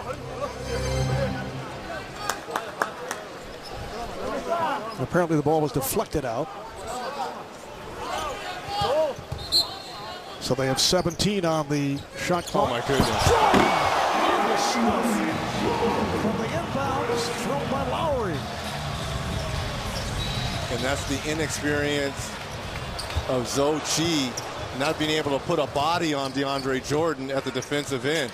Apparently the ball was deflected out. So they have 17 on the shot clock. Oh my goodness. From the inbounds, thrown by Lowry. And that's the inexperience of Zhou Qi not being able to put a body on DeAndre Jordan at the defensive end.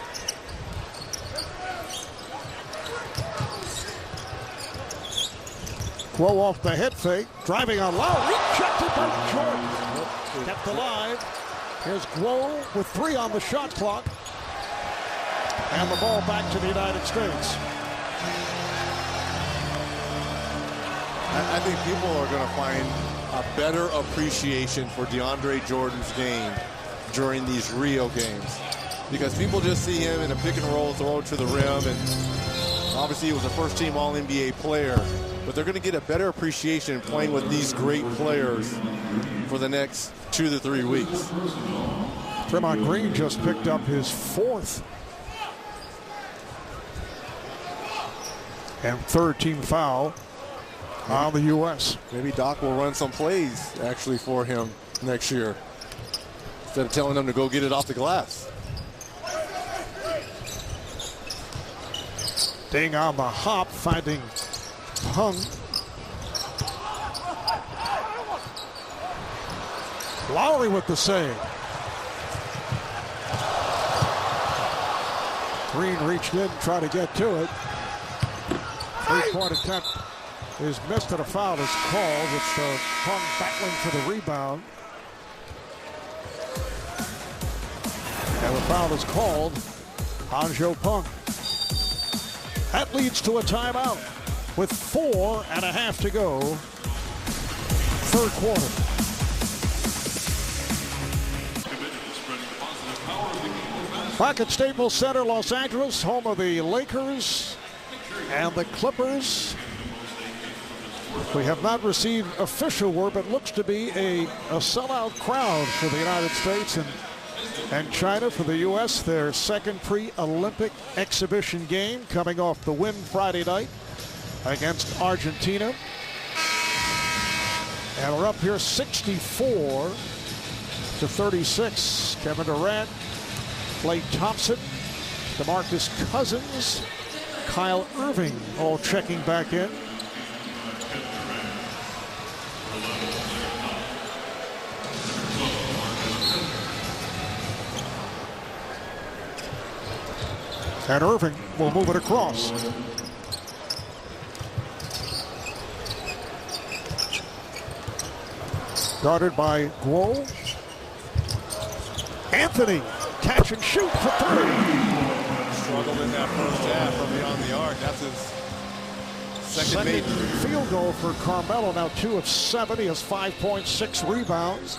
Guo off the head fake, driving on Lowry, rejected by Jordan. Kept alive. Here's Guo with 3 on the shot clock. And the ball back to the United States. I think people are going to find a better appreciation for DeAndre Jordan's game during these Rio games, because people just see him in a pick and roll, throw it to the rim, and obviously he was a first-team All-NBA player, but they're going to get a better appreciation playing with these great players for the next 2 to 3 weeks. Draymond Green just picked up his 4th and 3rd team foul on the U.S. Maybe Doc will run some plays actually for him next year instead of telling them to go get it off the glass. Ding on the hop, finding Peng. Lowry with the save. Green reached in, tried to get to it. 3-point attempt is missed, and a foul is called. It's Peng battling for the rebound. And the foul is called on Zhou Peng. That leads to a timeout with 4.5 to go. Third quarter. Back at Staples Center, Los Angeles, home of the Lakers and the Clippers. We have not received official word, but looks to be a sellout crowd for the United States and China. For the U.S., their second pre-Olympic exhibition game, coming off the win Friday night against Argentina. And we're up here 64-36. Kevin Durant, Klay Thompson, DeMarcus Cousins, Kyle Irving all checking back in. And Irving will move it across. Guarded by Guo. Anthony, catch and shoot for three. Struggled in that first half from beyond the arc. That's his second made field goal for Carmelo. Now 2 of 7. He has 5.6 rebounds.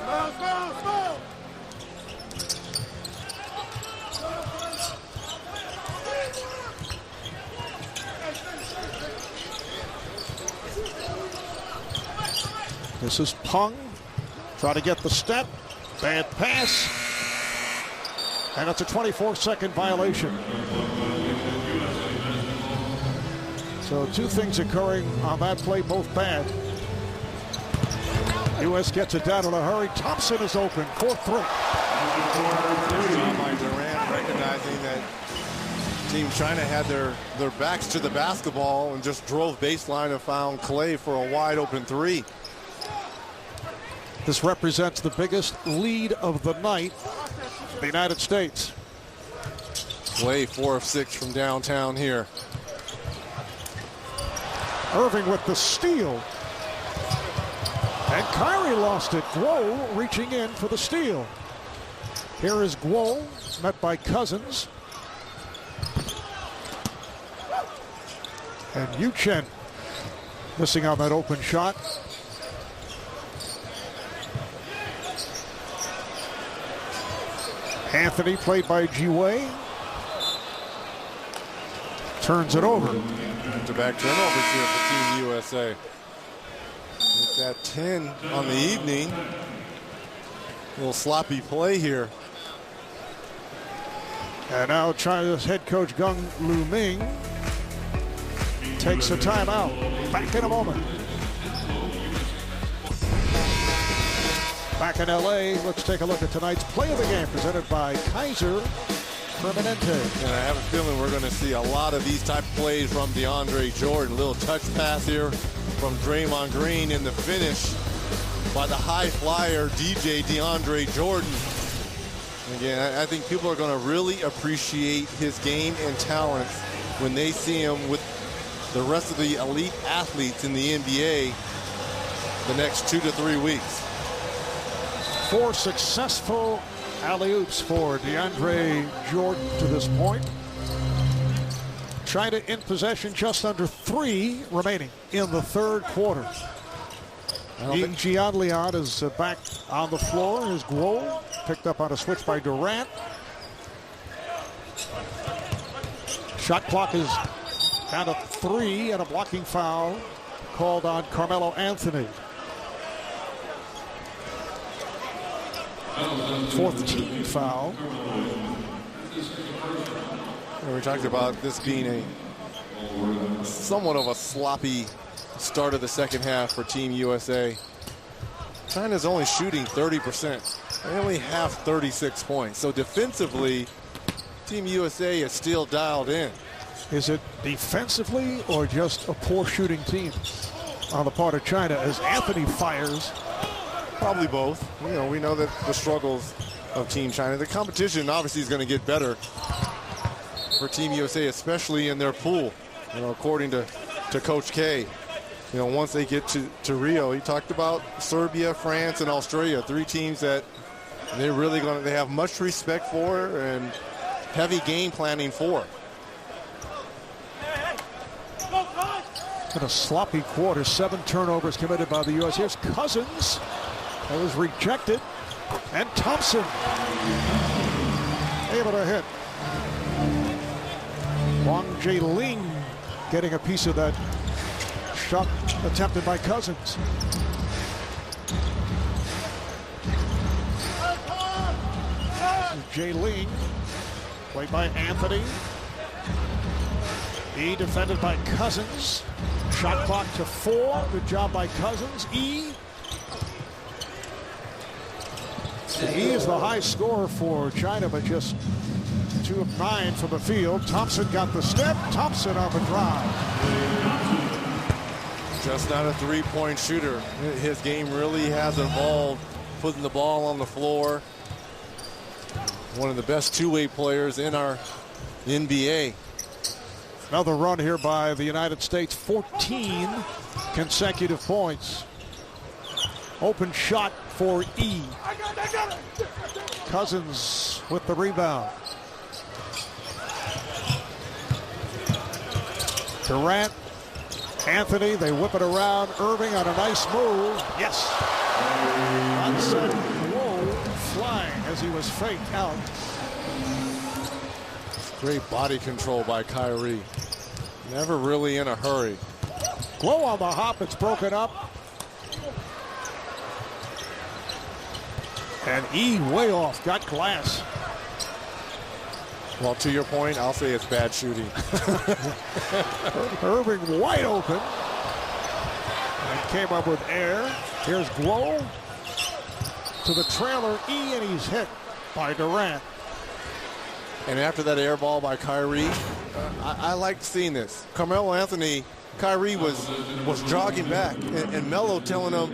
This is Pung. Try to get the step. Bad pass. And it's a 24-second violation. So 2 things occurring on that play, both bad. U.S. gets it down in a hurry. Thompson is open. 4-3. By Durant, recognizing that Team China had their backs to the basketball and just drove baseline and found Clay for a wide open 3. This represents the biggest lead of the night for the United States. Clay 4 of 6 from downtown here. Irving with the steal. And Kyrie lost it. Guo reaching in for the steal. Here is Guo, met by Cousins. And Yuchen missing on that open shot. Anthony, played by Ji-Wei, turns it over. Back-to-back turnovers here for Team USA. With that 10 on the evening. A little sloppy play here. And now China's head coach Gung Lu Ming takes a timeout. Back in a moment. Back in LA, let's take a look at tonight's play of the game presented by Kaiser Permanente. And I have a feeling we're going to see a lot of these type of plays from DeAndre Jordan. Little touch pass here from Draymond Green in the finish by the high flyer DJ DeAndre Jordan. Again, I think people are going to really appreciate his game and talent when they see him with the rest of the elite athletes in the NBA the next 2 to 3 weeks. 4 successful alley-oops for DeAndre Jordan to this point. China in possession, just under 3 remaining in the third quarter. Ying Jianlian is back on the floor. Here's Guo, picked up on a switch by Durant. Shot clock is down to 3 and a blocking foul called on Carmelo Anthony. 4th team foul. We talked about this being a somewhat of a sloppy start of the second half for Team USA. China's only shooting 30%. They only have 36 points. So defensively, Team USA is still dialed in. Is it defensively or just a poor shooting team on the part of China as Anthony fires? Probably both. You know, we know that the struggles of Team China. The competition obviously is going to get better for Team USA, especially in their pool. You know, according to Coach K, you know, once they get to Rio, he talked about Serbia, France, and Australia, 3 teams that they have much respect for and heavy game planning for. In a sloppy quarter, 7 turnovers committed by the U.S. Here's Cousins. That was rejected. And Thompson able to hit. Wang Jiling getting a piece of that shot attempted by Cousins. Jiling, played by Anthony. E defended by Cousins. Shot clock to 4. Good job by Cousins. E is the high scorer for China, but just 2 of 9 from the field. Thompson got the step. Thompson on the drive. Just not a three-point shooter. His game really has evolved, putting the ball on the floor. One of the best two-way players in our NBA. Another run here by the United States. 14 consecutive points. Open shot for E. Cousins with the rebound. Durant, Anthony, they whip it around. Irving on a nice move. Yes. Unset. Whoa, flying as he was faked out. Great body control by Kyrie. Never really in a hurry. Glow on the hop. It's broken up. And E way off. Got glass. Well, to your point, I'll say it's bad shooting. Irving wide open. And came up with air. Here's Glow to the trailer E, and he's hit by Durant. And after that air ball by Kyrie, I liked seeing this. Carmelo Anthony, Kyrie was jogging back, and Melo telling him,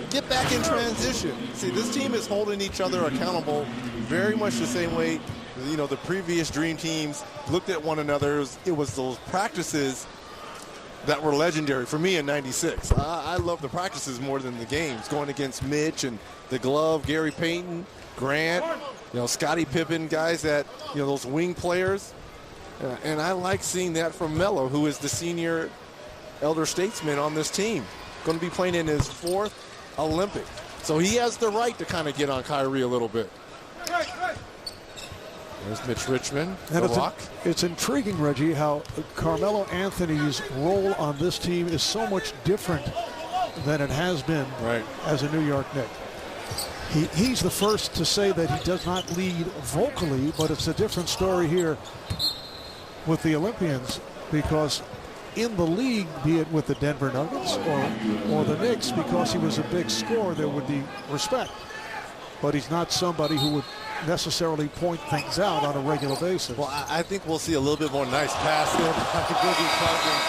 get back in transition. See, this team is holding each other accountable very much the same way, you know, the previous Dream Teams looked at one another. It was those practices that were legendary for me in '96. I love the practices more than the games. Going against Mitch and the glove, Gary Payton, Grant, you know, Scottie Pippen, guys that, you know, those wing players. And I like seeing that from Melo, who is the senior elder statesman on this team. Going to be playing in his 4th Olympic. So he has the right to kind of get on Kyrie a little bit. There's Mitch Richmond, the Rock. It's intriguing, Reggie, how Carmelo Anthony's role on this team is so much different than it has been as a New York Knick. He's the first to say that he does not lead vocally, but it's a different story here with the Olympians, because in the league, be it with the Denver Nuggets or the Knicks, because he was a big scorer, there would be respect. But he's not somebody who would necessarily point things out on a regular basis. Well, I think we'll see a little bit more nice pass there by Boogie Cousins,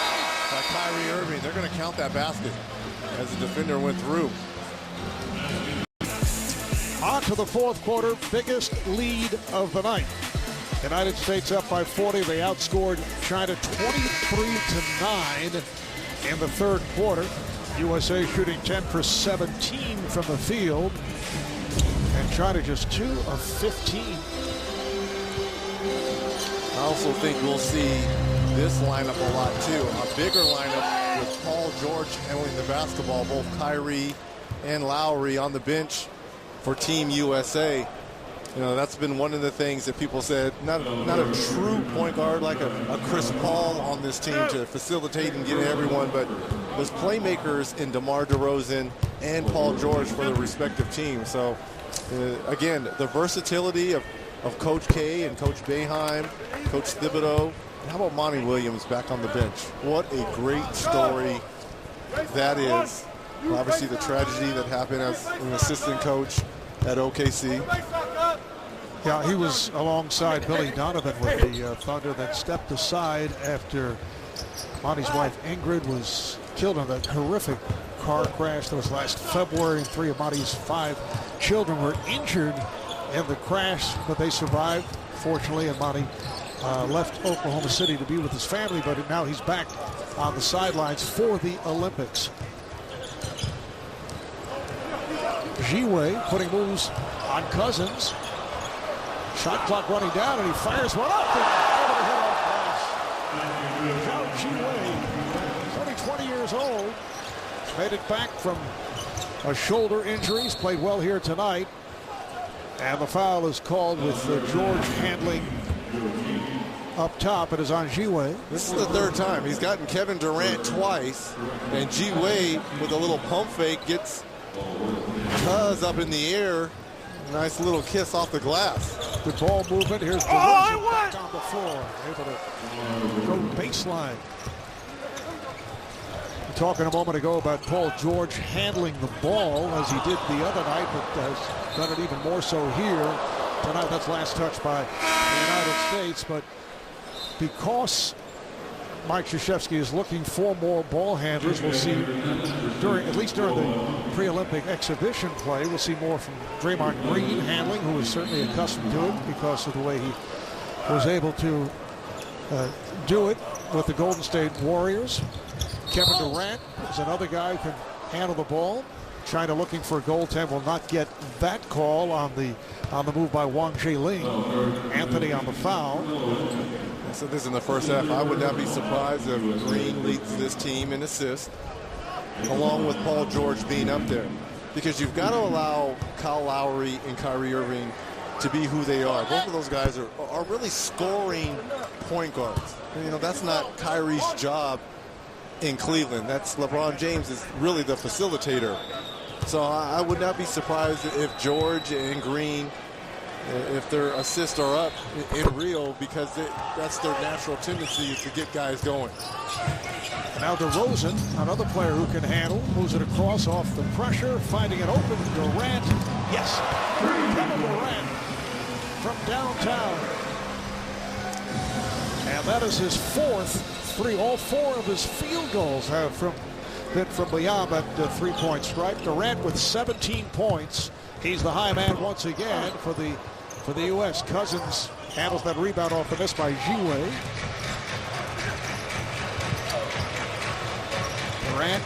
by Kyrie Irving. They're going to count that basket as the defender went through. On to the 4th quarter, biggest lead of the night. United States up by 40. They outscored China 23-9 in the 3rd quarter. USA shooting 10 for 17 from the field. And China just 2 of 15. I also think we'll see this lineup a lot too. A bigger lineup with Paul George handling the basketball, both Kyrie and Lowry on the bench for Team USA. You know, that's been one of the things that people said, not a true point guard like a Chris Paul on this team to facilitate and get everyone, but there's playmakers in DeMar DeRozan and Paul George for the respective teams. So, again, the versatility of Coach K and Coach Boeheim, Coach Thibodeau. How about Monty Williams back on the bench? What a great story that is. Obviously, the tragedy that happened as an assistant coach at OKC. Yeah, he was alongside Billy Donovan with the Thunder, then stepped aside after Monty's wife Ingrid was killed in that horrific car crash that was last February. 3 of Monty's 5 children were injured in the crash, but they survived, fortunately, and Monty left Oklahoma City to be with his family, but now he's back on the sidelines for the Olympics. Jiwei putting moves on Cousins. Shot clock running down, and he fires one up and over the head off glass. Zhao Jiwei, he's only 20 years old, made it back from a shoulder injury. He's played well here tonight. And the foul is called with George handling up top. It is on Jiwei. This is the 3rd time. He's gotten Kevin Durant twice, and Jiwei with a little pump fake gets Cuz up in the air. Nice little kiss off the glass. Good ball movement. Here's DeRozan back on the floor. Able to go baseline. Talking a moment ago about Paul George handling the ball as he did the other night, but has done it even more so here. tonight. That's last touch by the United States, but because Mike Krzyzewski is looking for more ball handlers, we'll see at least during the pre-Olympic exhibition play, we'll see more from Draymond Green handling, who is certainly accustomed to it because of the way he was able to do it with the Golden State Warriors. Kevin Durant is another guy who can handle the ball. China looking for a goaltend, will not get that call on the move by Wang Zhiling. Anthony on the foul. I said this in the first half. I would not be surprised if Green leads this team in assists, along with Paul George being up there, because you've got to allow Kyle Lowry and Kyrie Irving to be who they are. Both of those guys are really scoring point guards. You know, that's not Kyrie's job in Cleveland. That's LeBron James is really the facilitator. So I would not be surprised if George and Green, if their assists are up in Rio, because that's their natural tendency to get guys going. Now DeRozan, another player who can handle, moves it across off the pressure, finding it open. Durant, yes, Kevin Durant from downtown. And that is his fourth three. All four of his field goals have been from beyond that three-point stripe. Durant with 17 points. He's the high man once again for the U.S. Cousins handles that rebound off the miss by Jiwei. Durant,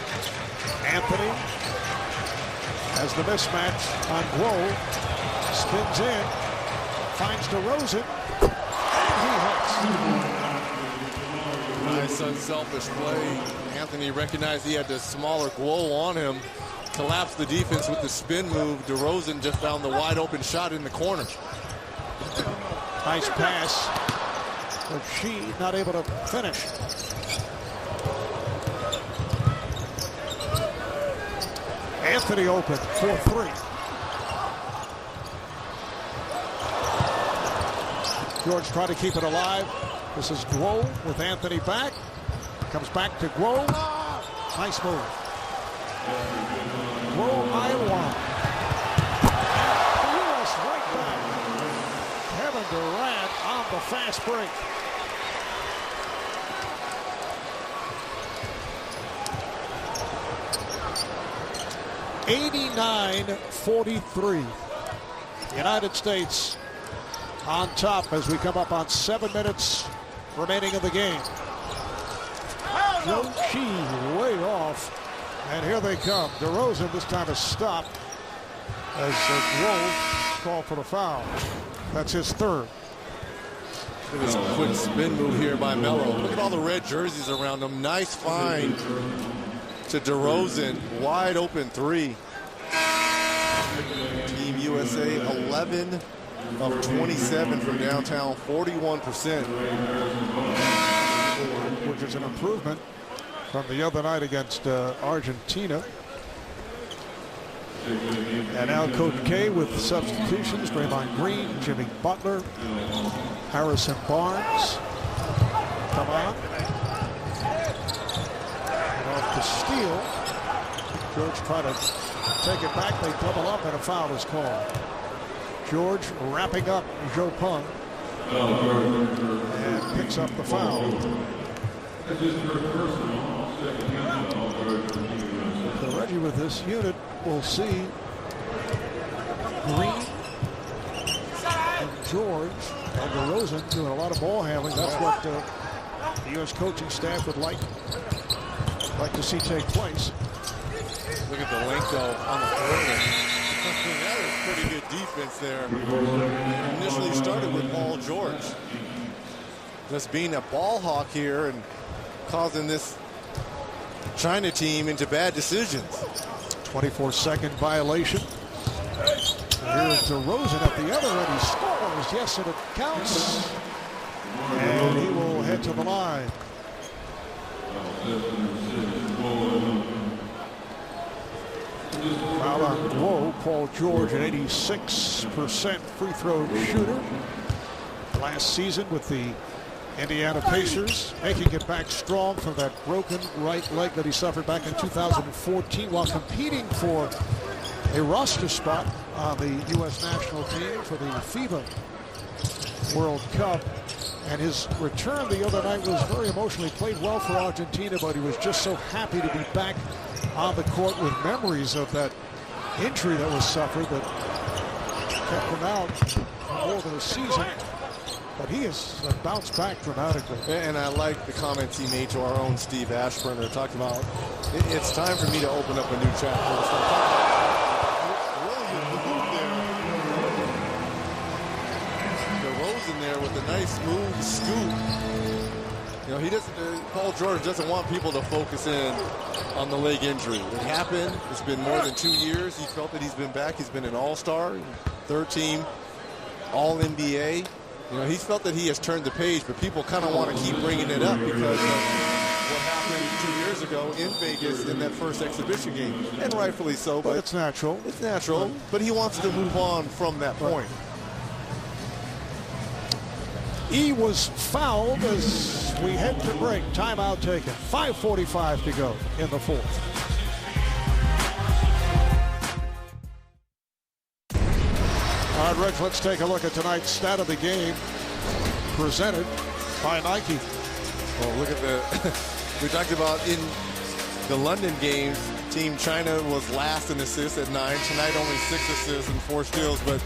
Anthony has the mismatch on Guo. Spins in, finds DeRozan, and he hits. Nice unselfish play. Anthony recognized he had the smaller Guo on him. Collapsed the defense with the spin move. DeRozan just found the wide open shot in the corner. Nice pass, but she not able to finish. Anthony open for three. George trying to keep it alive. This is Guo with Anthony back. Comes back to Guo. Nice move. Guo Iwan. The U.S. right back. Kevin Durant on the fast break. (89-43). United States on top as we come up on 7 minutes remaining in the game. Joe Chi way off, and here they come. DeRozan this time is stopped as Guo called for the foul. That's his third. Look at this quick spin move here by Melo. Look at all the red jerseys around him. Nice find to DeRozan. Wide open three. Team USA 11 of 27 from downtown, 41%. Which is an improvement from the other night against Argentina. And now Coach K with substitutions. Draymond Green, Jimmy Butler, Harrison Barnes. Come on. And off to steal. George tried to take it back. They double up and a foul is called. George wrapping up Joe Pung and picks up the foul. So Reggie with this unit will see Green and George and DeRozan doing a lot of ball handling. That's what the U.S. coaching staff would like to see take place. Look at the length on the perimeter. That is pretty good defense there. Initially started with Paul George. Just being a ball hawk here and causing this China team into bad decisions. 24-second violation. Here's DeRozan at the other end. He scores. Yes, and it counts. And he will head to the line. Foul on Guo. Paul George, an 86% free throw shooter. Last season with the Indiana Pacers, making it back strong from that broken right leg that he suffered back in 2014 while competing for a roster spot on the U.S. national team for the FIBA World Cup. And his return the other night was very emotional. He played well for Argentina, but he was just so happy to be back on the court with memories of that injury that was suffered that kept him out for more than a season. But he has bounced back dramatically. And I like the comments he made to our own Steve Ashburner, talking about it's time for me to open up a new chapter. DeRozan there with a nice smooth scoop. You know, he doesn't. Paul George doesn't want people to focus in on the leg injury. It happened. It's been more than 2 years. He felt that he's been back. He's been an All-Star, third team All-NBA. You know, he's felt that he has turned the page, but people kind of want to keep bringing it up because of what happened 2 years ago in Vegas in that first exhibition game, and rightfully so. But it's natural. It's natural, but he wants to move on from that point. E was fouled as we head to break. Timeout taken. 5:45 to go in the fourth. All right, Rich, let's take a look at tonight's stat of the game presented by Nike. Well, look at the, we talked about in the London games, Team China was last in assists at 9. Tonight only 6 assists and 4 steals, but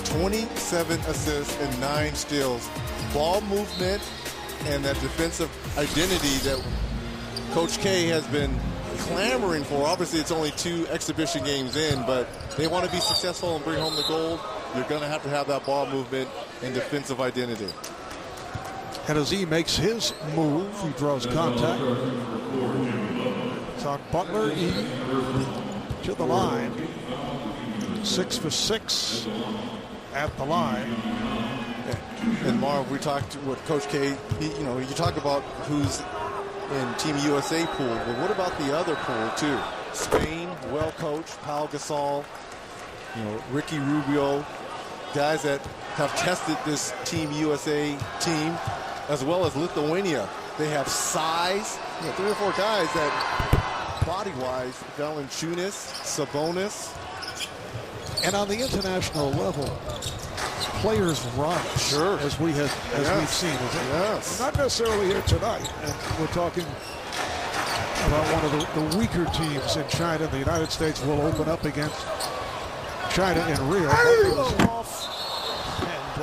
27 assists and 9 steals. Ball movement and that defensive identity that Coach K has been clamoring for. Obviously, it's only 2 exhibition games in, but they want to be successful and bring home the gold. You're going to have that ball movement and defensive identity. And as he makes his move, he draws contact. It's on Butler. E to the line. 6 for 6 at the line. And Marv, we talked with Coach K. You talk about who's in Team USA pool, but what about the other pool too? Spain, well coached, Pau Gasol, Ricky Rubio, guys that have tested this Team USA team, as well as Lithuania. They have size. 3 or 4 guys that, body-wise, Valanciunas, Sabonis. And on the international level, players run, sure, as we've seen. Yes. Not necessarily here tonight. And we're talking about one of the weaker teams in China. The United States will open up against China in Rio. Off, and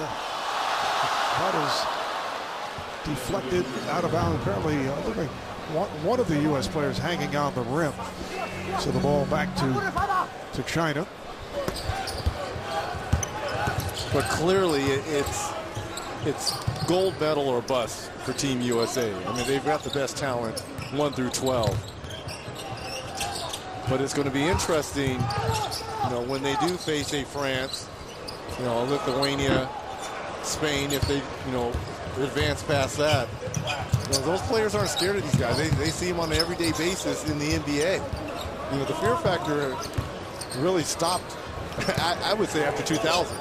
that is deflected out of bounds. Apparently, one of the U.S. players hanging on the rim. So the ball back to China. But clearly, it's gold medal or bust for Team USA. I mean, they've got the best talent, 1 through 12. But it's going to be interesting, when they do face a France, Lithuania, Spain, if they, advance past that. Those players aren't scared of these guys. They see them on an everyday basis in the NBA. The fear factor really stopped, I would say, after 2000.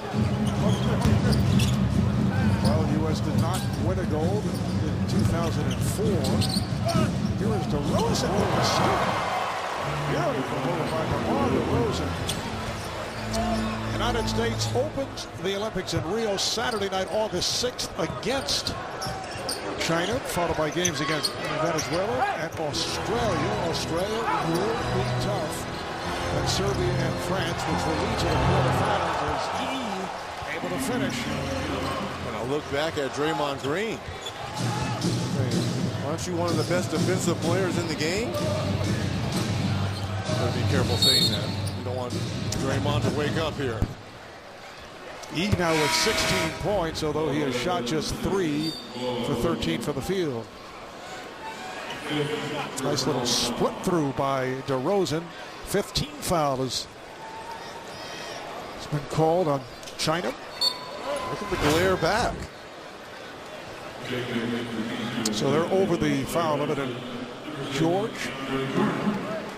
Well, the U.S. did not win a gold in 2004. Here is DeRozan with the steal. Beautiful move by DeMar DeRozan. United States opens the Olympics in Rio Saturday night, August 6th, against China, followed by games against Venezuela and Australia. Australia will be tough. And Serbia and France, which will lead to the quarterfinals, as able to finish. And I'll look back at Draymond Green. Aren't you one of the best defensive players in the game? Gotta be careful saying that. You don't want Draymond to wake up here. E now with 16 points, although he has shot just 3 for 13 from the field. Nice little split through by DeRozan. 15 foul has been called on China. Look at the glare back. So they're over the foul limit, and George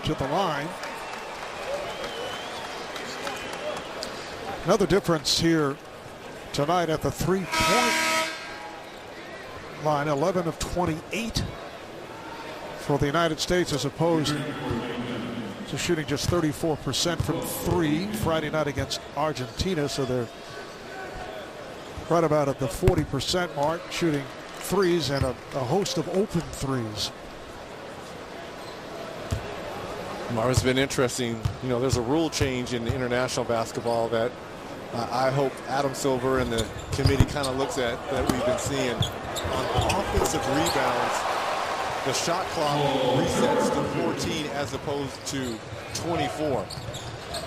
to the line. Another difference here tonight at the 3-point line, 11 of 28 for the United States, as opposed So shooting just 34% from three Friday night against Argentina. So they're right about at the 40% mark, shooting threes and a host of open threes. Marvin's been interesting. You know, there's a rule change in international basketball that I hope Adam Silver and the committee kind of looks at, that we've been seeing. On offensive rebounds, the shot clock resets to 14 as opposed to 24.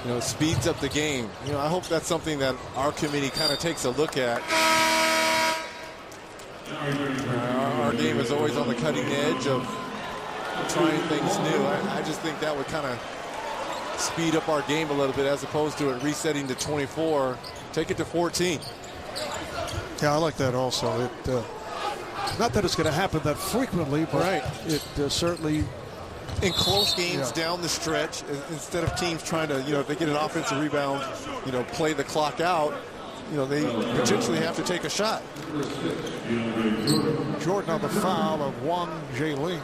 You know, speeds up the game. You know, I hope that's something that our committee kind of takes a look at. Our game is always on the cutting edge of trying things new. I just think that would kind of speed up our game a little bit as opposed to it resetting to 24. Take it to 14. Yeah, I like that also. Not that it's going to happen that frequently, but right. It certainly... In close games down the stretch, instead of teams trying to, you know, if they get an offensive rebound, you know, play the clock out, you know, they potentially have to take a shot. Jordan on the foul of Wang Jialing.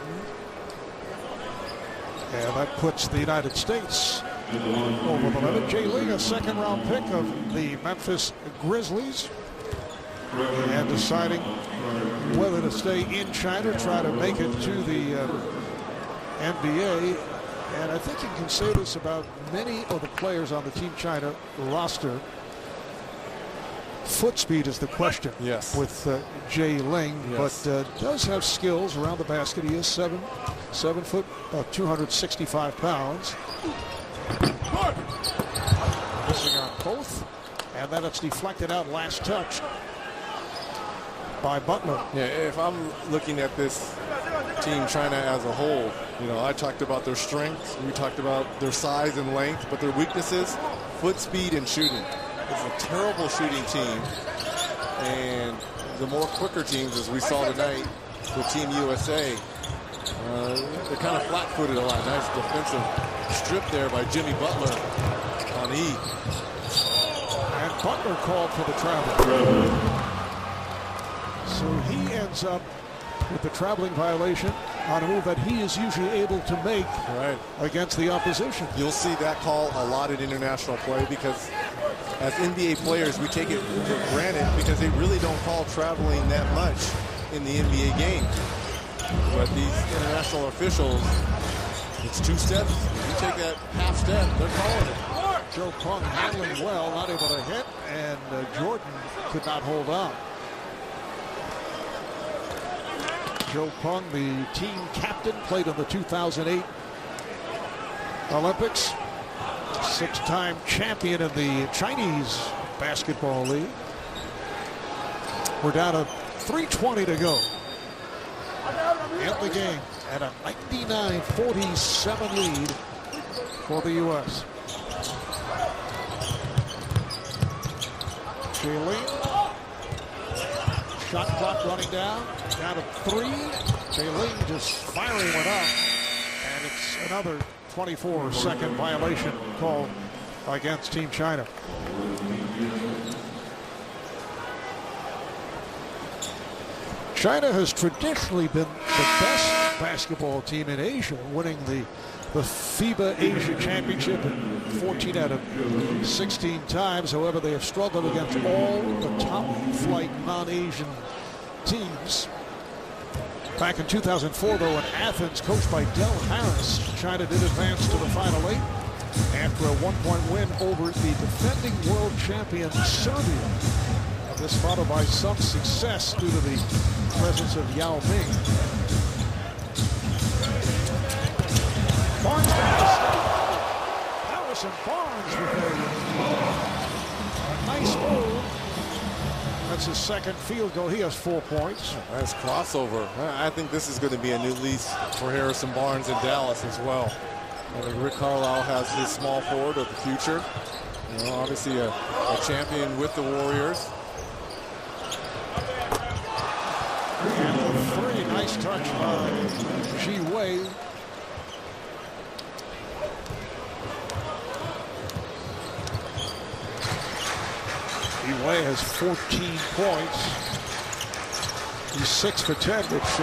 And that puts the United States over the limit. Jialing, a second-round pick of the Memphis Grizzlies. And deciding whether to stay in China, try to make it to the NBA. And I think you can say this about many of the players on the Team China roster. Foot speed is the question. Yes. With Jialing, yes. But does have skills around the basket. He is 7 foot, about 265 pounds. Missing on both, and then it's deflected out. Last touch by Butler. Yeah, if I'm looking at this Team China as a whole, you know, I talked about their strengths, we talked about their size and length, but their weaknesses, foot speed and shooting. It's a terrible shooting team, and the more quicker teams, as we saw tonight with Team USA, they're kind of flat-footed a lot. Nice defensive strip there by Jimmy Butler on E. And Butler called for the travel. So he ends up with the traveling violation on a move that he is usually able to make against the opposition. You'll see that call a lot in international play because as NBA players, we take it for granted because they really don't call traveling that much in the NBA game. But these international officials, it's 2 steps. You take that half step, they're calling it. Joe Pung handling well, not able to hit, and Jordan could not hold on. Joe Pung, the team captain, played in the 2008 Olympics. 6-time champion in the Chinese Basketball League. We're down to 3:20 to go in the game, and a 99-47 lead for the U.S. Jialing, shot clock running down to 3. Jialing just firing one up, and it's another 24-second violation called against Team China. China has traditionally been the best basketball team in Asia, winning the FIBA Asia Championship 14 out of 16 times. However, they have struggled against all the top-flight non-Asian teams. Back in 2004, though, in Athens, coached by Del Harris, China did advance to the Final 8 after a 1-point win over the defending world champion Serbia. This followed by some success due to the presence of Yao Ming. Barnes Harrison Barnes with a nice move. That's his second field goal. He has 4 points. Nice crossover. I think this is going to be a new lease for Harrison Barnes in Dallas as well. I think Rick Carlisle has his small forward of the future. You know, obviously a champion with the Warriors. And 3, nice touch by Ji Wei. Ji Wei has 14 points. He's 6 for 10, which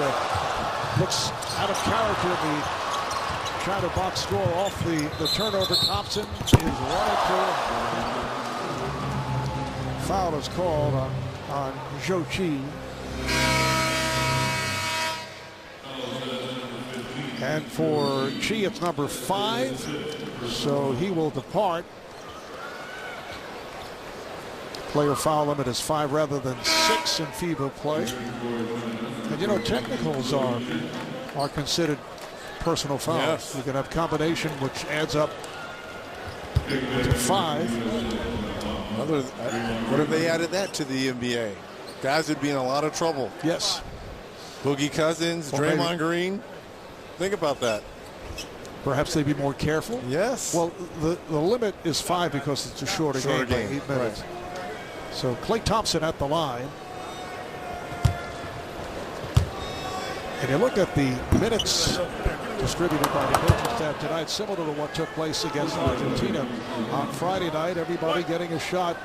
looks out of character in the China box score off the turnover. Thompson is running through. Foul is called on Zhou Qi. And for Qi, it's number 5. So he will depart. Player foul limit is 5 rather than 6 in FIBA play. And you know, technicals are considered personal fouls. Yes. You can have combination, which adds up to 5. What if they added that to the NBA? Guys would be in a lot of trouble. Yes. Boogie Cousins, Well, Draymond maybe. Green. Think about that. Perhaps they'd be more careful. Yes. Well, the limit is 5 because it's a shorter game, by 8 minutes. Right. So Klay Thompson at the line. And you look at the minutes distributed by the coaching staff tonight, similar to what took place against Argentina on Friday night. Everybody getting a shot.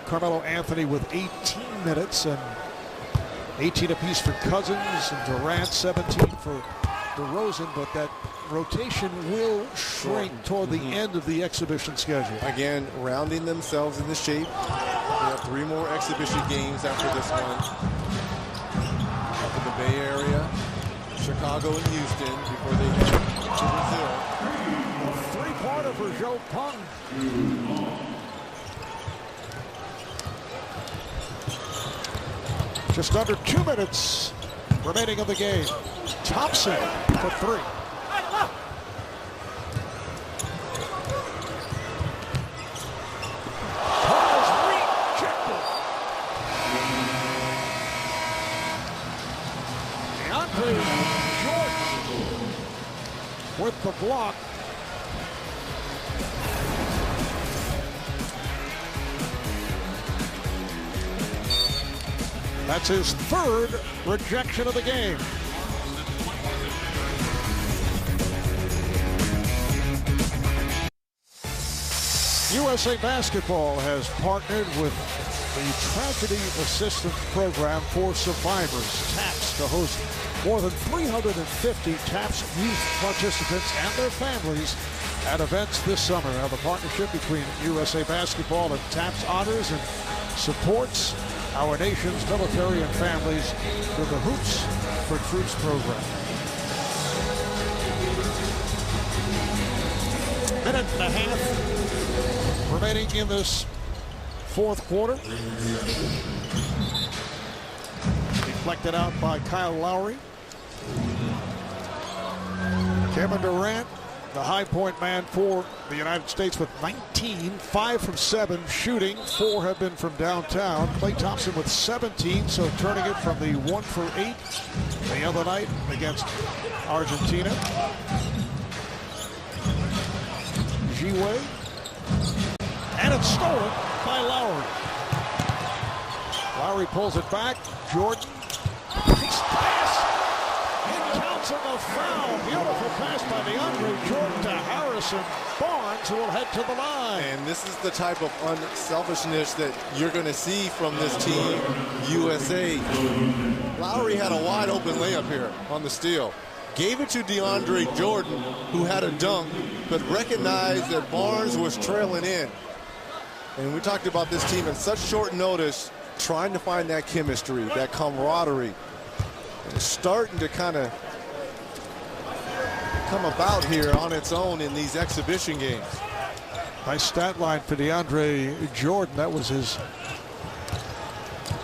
Carmelo Anthony with 18 minutes and 18 apiece for Cousins and Durant, 17 for DeRozan, but that rotation will shrink toward the end of the exhibition schedule. Again, rounding themselves into shape. We have 3 more exhibition games after this one. Up in the Bay Area, Chicago and Houston before they head to Brazil. A three-pointer for Joe Pung. Just under 2 minutes remaining of the game. Thompson for 3. Paul's rejected. DeAndre Jordan with the block. That's his 3rd rejection of the game. USA Basketball has partnered with the Tragedy Assistance Program for Survivors, TAPS, to host more than 350 TAPS youth participants and their families at events this summer. Now, the partnership between USA Basketball and TAPS honors and supports our nation's military and families through the Hoops for Troops program. Minute and a half remaining in this 4th quarter. Deflected out by Kyle Lowry. Kevin Durant, the high point man for the United States with 19, 5 from 7 shooting, 4 have been from downtown. Klay Thompson with 17, so turning it from the 1 for 8 the other night against Argentina. G-Way, and it's stolen by Lowry. Lowry pulls it back. Jordan takes pass. It counts on the foul. Beautiful pass by DeAndre Jordan to Harrison Barnes, who will head to the line. And this is the type of unselfishness that you're going to see from this team, USA. Lowry had a wide open layup here on the steal. Gave it to DeAndre Jordan, who had a dunk, but recognized that Barnes was trailing in. And we talked about this team in such short notice, trying to find that chemistry, that camaraderie. And it's starting to kind of come about here on its own in these exhibition games. Nice stat line for DeAndre Jordan. That was his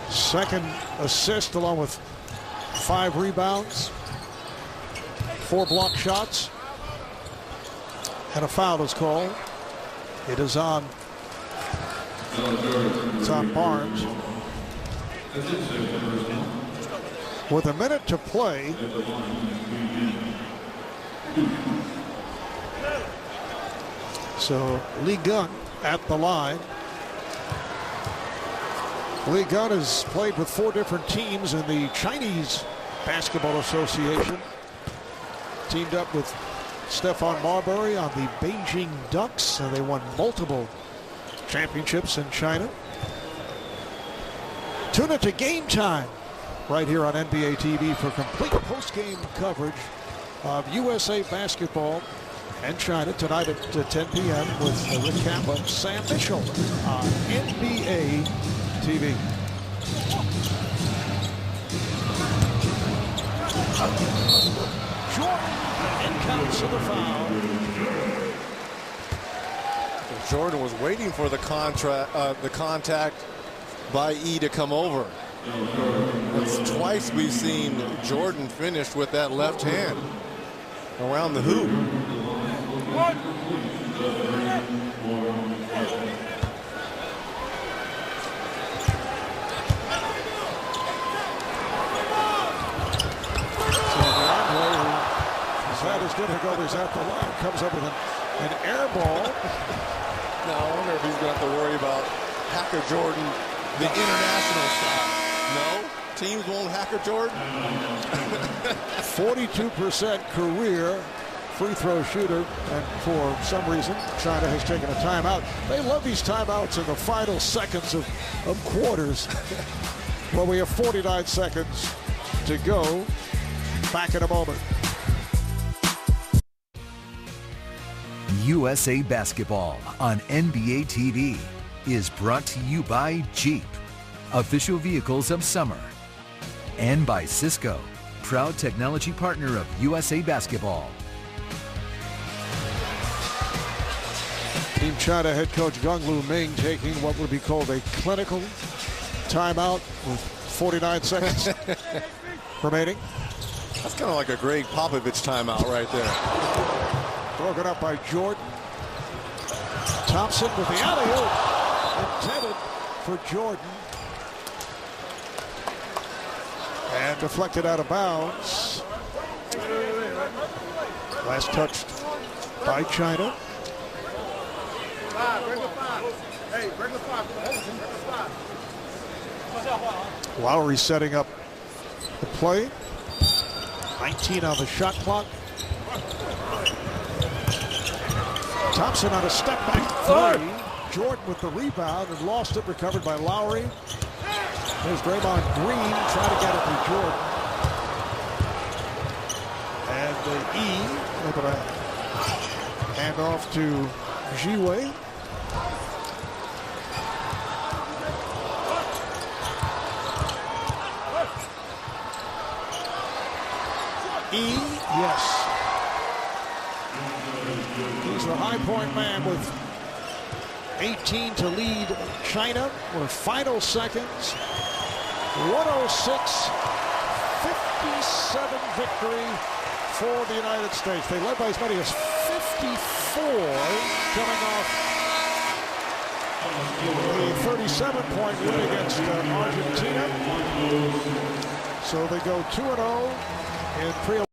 2nd assist, along with 5 rebounds, 4 block shots, and a foul is called. It is on. It's on Barnes. With a minute to play, so Lee Gunn at the line. Lee Gunn has played with 4 different teams in the Chinese Basketball Association. Teamed up with Stephon Marbury on the Beijing Ducks, and they won multiple championships in China. Tune in to Game Time right here on NBA TV for complete post-game coverage of USA Basketball and China tonight at 10 p.m. with Rick Kappa and Sam Mitchell on NBA TV. Jordan and counts to the foul. Jordan was waiting for the contact by E to come over. It's twice we've seen Jordan finish with that left hand around the hoop. Had his difficulties at the line, comes up with an air ball. Now I wonder if he's going to have to worry about Hacker Jordan, the international style. No, teams won't Hacker Jordan. 42% career free throw shooter, and for some reason China has taken a timeout. They love these timeouts in the final seconds of quarters. Well, we have 49 seconds to go. Back in a moment. USA Basketball on NBA TV is brought to you by Jeep, official vehicles of summer, and by Cisco, proud technology partner of USA Basketball. Team China head coach Gunglu Ming taking what would be called a clinical timeout with 49 seconds remaining. That's kind of like a Greg Popovich timeout right there. Broken up by Jordan. Thompson with the alley-oop. Intended for Jordan. And deflected out of bounds. Last touched by China. Lowry setting up the play. 19 on the shot clock. Thompson on a step back three. Jordan with the rebound and lost it, recovered by Lowry. There's Draymond Green trying to get it to Jordan. And the E able to hand off to Jiwei. E, yes. He's the high point man with 18 to lead China. We're final seconds. 106-57 victory for the United States. They led by as many as 54 coming off a 37-point win against Argentina. So they go 2-0 in preliminary.